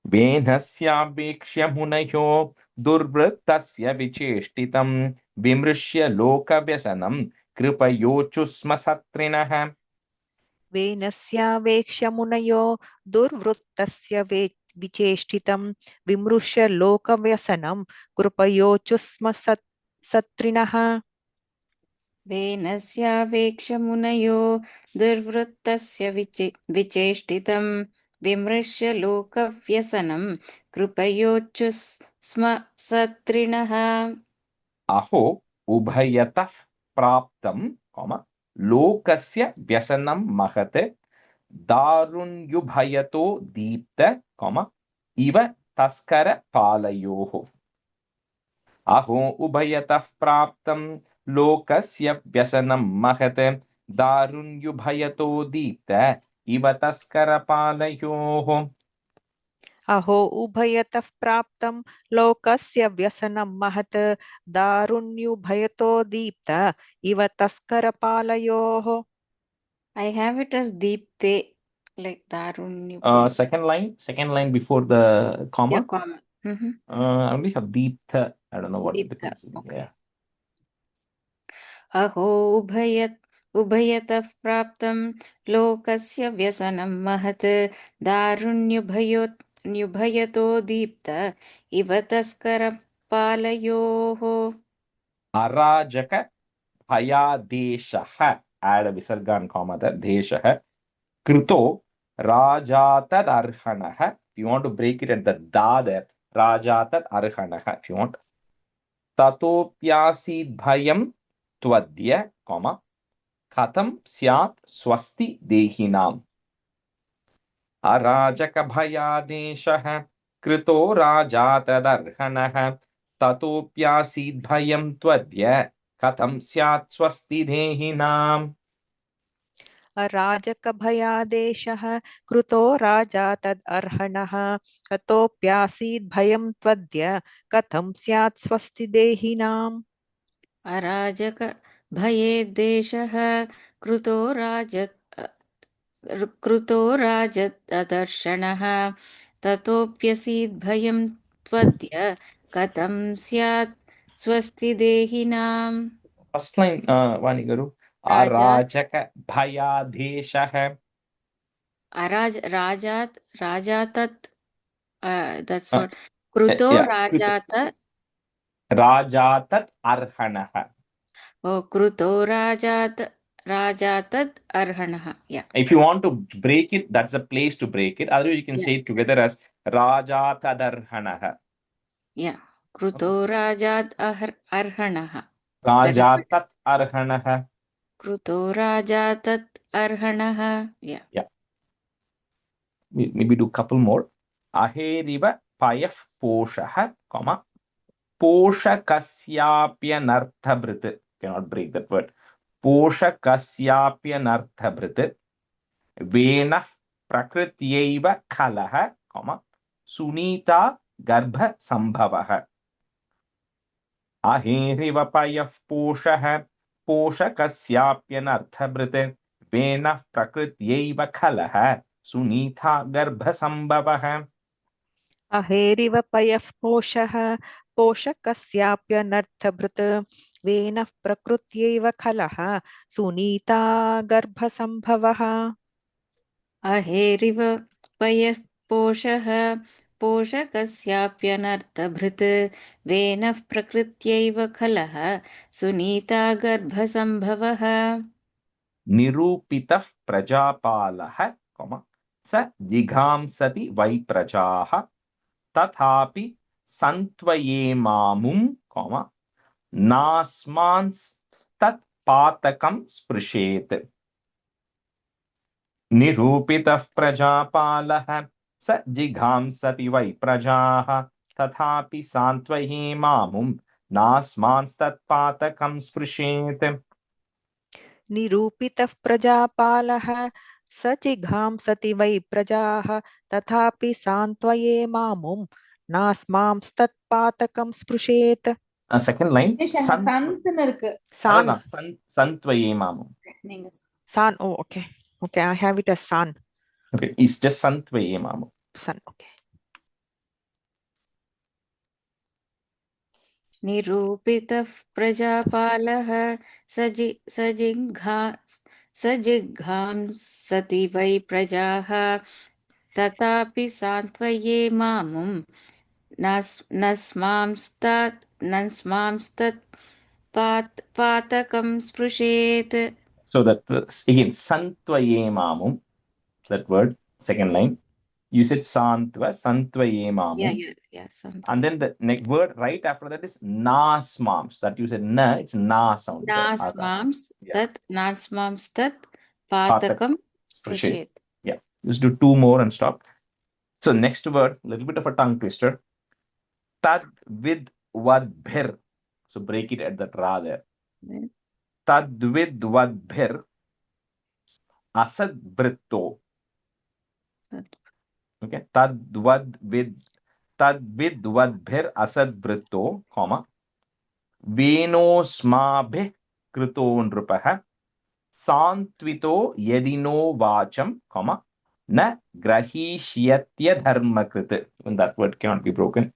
बेनस्यावीक्ष्य मुनयो दुर्वृत्तस्य विचेष्टितं विमृश्य लोक व्यसनं कृपयोचुस्म सत्रिणः. वेनस्यावेक्ष्य मुनयो दुर्वृत्तस्य विचेष्टितं विमृश्य लोकव्यसनं कृपयोचुस्म सत्रिणः. वेनस्यावेक्ष्य मुनयो दुर्वृत्तस्य विचेष्टितं विमृश्य लोकव्यसनं कृपयोचुस्म सत्रिणः. अहो उभयतः प्राप्तं लोकस्य व्यसनं महत् दारुण्युभयतो दीप्त इव तस्कर पालयोः. अहो उभयतः प्राप्तं लोकस्य व्यसनं महत् दारुण्युभयतो दीप्त इव तस्कर पालयोः. अहो उभयतः प्राप्तं लोकस्य व्यसनं महत् दारुण्युभयतो दीप्त इव तस्करपालयोः. I have it as deepte, like darunyu. Second line before the comma. Yeah, comma. Mm-hmm. I only have deepta. I don't know what the difference is. Okay. Yeah. अहो उभयतः प्राप्तं लोकस्य व्यसनं महत् दारुण्युभयतो दीप्त इव तस्करपालयोः. अराजक भयादेशः, add a visarga and comma there, deshah कृतो राजातदर्हणः. If you want to break it at the da there, राजातदर्हणः if you want. ततोप्यासीद् भयं त्वद्य कथं स्यात् स्वस्ति देहिनाम्. अराजकभयादेशः कृतो राजातदर्हणः ततोप्यासीद् भयं त्वद्य कथं स्यात् स्वस्ति देहिनाम्. अराजकभयादेशः कृतो राजा तद् अर्हणः ततोऽप्यासीद् भयं त्वद्य कथं स्यात् स्वस्ति देहिनाम् अराजक भये देशः कृतो राजदर्शनः ततोऽप्यसीद् भयं त्वद्य कथं स्यात् स्वस्ति देहिनाम् First line, Vani Garu. राजा Arajaka bhayadeshah. राजातत् that's what कृतो Yeah. Rajatat arhanah. कृतो राजातत् अर्हणः yeah If you want to break it, that's a place to break it. Otherwise, you can yeah say it together as Rajatadarhanah. yeah कृतो राजात् अर्हणः that is Rajatat arhanah. कृतो राजातत् अर्हणः yeah Yeah. Maybe do a couple more. Aheriva payaf poshah, comma. Poshakasyapyanarthabrit. Cannot break that word. Poshakasyapyanarthabrit. Venah prakrityaiva khalah, comma. Sunita garbha sambhavah. Aheriva payaf poshah. Poshakasyapyanarthabrit. Venah prakrityaiva khalah. Sunita garbha sambhavah. अहेरिव पयः पोषः पोषकस्याप्यनर्थभृत् वेनः प्रकृत्यैव खलः सुनीता गर्भसम्भवः अहेरिव पयः पोषः पोषकस्याप्यनर्थभृत् वेनः प्रकृत्यैव खलः सुनीता गर्भसम्भवः निरूपितः प्रजापालः स जिघांसति वै प्रजाः तथापि सन्त्वयेमामुं नास्मांस्तत्पातकं स्पृशेत् निरूपितः प्रजापालः स जिघांसति वै प्रजाः तथापि सान्त्वयेमामुं नास्मांस्तत्पातकं स्पृशेत् निरूपितः प्रजापालः स जिघांसति वै प्रजाः तथापि सान्त्वये मामुं नास्मांस्तत्पातकं स्पृशेत् Second line. சந்துன்னு இருக்கு Santvayemamu. நீங்க san oh okay okay I have it as san Okay, it's just Santvayemamu. san okay निरूपितः प्रजापालः सजिघांसति वै प्रजाः तथापि सान्त्वये मामुं नस्मांस्तत् पातकं स्पृशेत् So that again, Santvayemamum, that word, second line. You said Santvayemamum. Yeah, And then the next word right after that is Nasmams. That you said na, it's na sound. नास्मांस्तत् पातकं स्पृशेत्. Yeah, just do two more and stop. So next word, a little bit of a tongue twister. Tad vid vadbhir. So break it at that ra there. Tad vid vadbhir asad britto. Okay, tad vid vadbhir asad britto, comma. Venosmabhih krito nrupah santvito yadino vacham, comma. Na grahishyatya dharmakrit. And that word cannot be broken.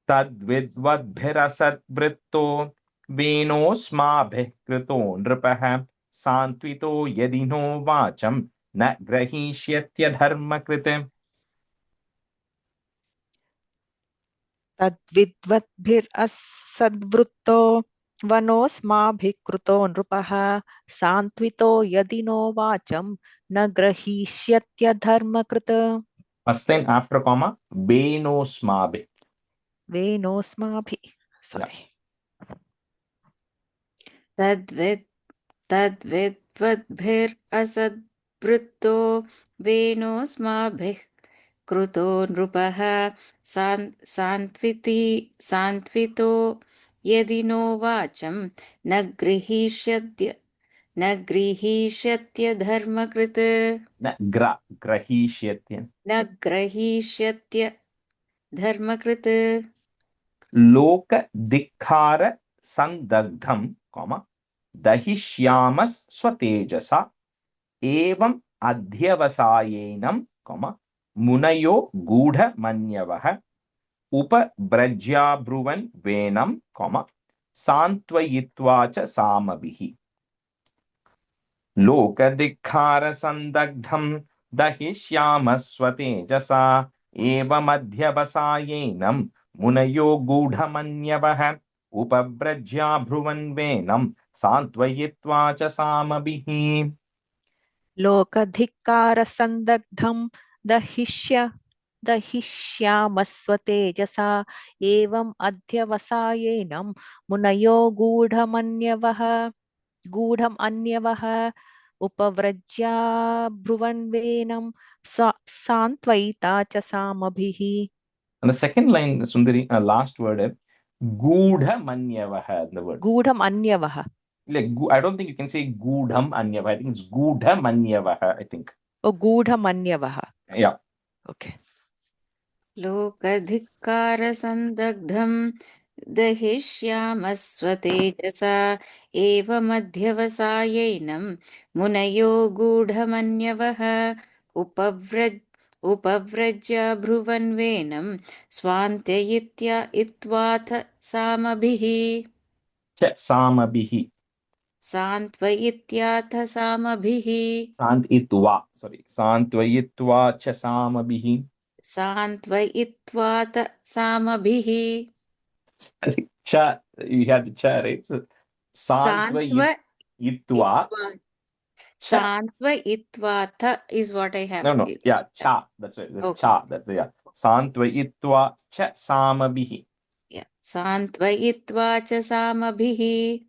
Tad vidvadbhirasat britto venosmabhih krito nrupah santvito yadino vacham na grahishyatya dharmakrit. तद्विद्वद्भिरसद्वृत्तो वनोऽस्माभिः नृपः सान्त्वितो यदिनो वाचं न ग्रहीष्यत्यधर्मकृत् First line after comma, venosmabhih. वेनोऽस्माभिः sorry तद्विद्वद्भिरसद्वृत्तो वेनोऽस्माभिः कृतो नृपः सान्त्वितो यदि नो वाचं न न गृहीष्यत्य धर्मकृत् न ग्रहीष्यत्य न ग्रहीष्यत्य धर्मकृत् लोक धिक्कार संदग्धम दहिष्यामस् स्वतेजसा एवं अध्यवसायेनं मुनयो गूढ़मन्यवः उपव्रज्याब्रुवन् वेनं सान्त्वयित्वा च सामभिः लोकधिक्कारसन्दग्धं दहिष्यामस्वतेजसा एवमध्यवसायेनं मुनयो गूढमन्यवः उपव्रज्याब्रुवन् वेनं सान्त्वयित्वा च सामभिः लोकधिक्कारसन्दग्धं दहिष्यामस्वतेजसा एवम् अध्यवसायेनं मुनयो गूढम् अन्यवः उपव्रज्या ब्रुवन्वेनं सान्त्वयिता च सामभिः. And the second line, Sundari, last word, gudhamanyavaha, the word. Gudhamanyavaha. Like, I don't think you can say gudhamanyavaha. I think it's gudhamanyavaha, I think. Oh, gudhamanyavaha. Yeah. Okay. लोकधिक्कारसन्दग्धं दहिष्यामस्वतेजसा एवमध्यवसायेनं मुनयो गूढमन्यवः उपव्रज्य ब्रुवन्वेनं स्वान्त्ययित्या इत्वाथ सामभिः Samabihi. सान्त्वयित्याथ सामभिः Santvayitva cha samabihi. सान्त्वयित्वाथ सामभिः. I think cha, you had the cha, right? So, Santvayitva. Santvayitvatha is what I have. No. Yeah, cha. That's right. The Okay. cha. That's yeah. Santvayitva cha samabihi. Yeah. Santvayitva cha samabhihi.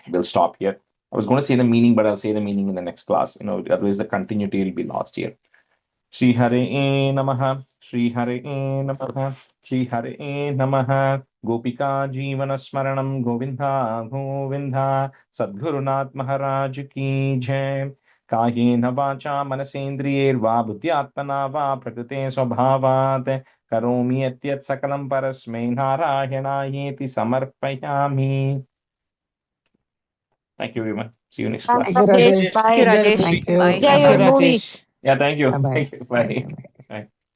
We'll stop here. I was going to say the meaning, but I'll say the meaning in the next class. Otherwise the continuity will be lost here. Shri Hare Namaha, Shri Hare Namaha, Shri Hare Namaha. Gopika Jeevana Smaranam Govinda Govinda. Sadgurunath Maharaj Ki Jai. Kahena vacha manasendriyerva buddhyatmana va prakrite swabhavat karomi yatyat sakalam parasmai narayanaayeti samarpayami. Thank you, everyone. See you next class. Thank you, Rajesh. Thank you, Rajesh. Thank you. Bye. Thank you, Rajesh. Yeah, thank you. Bye-bye. Thank you. Bye. Bye.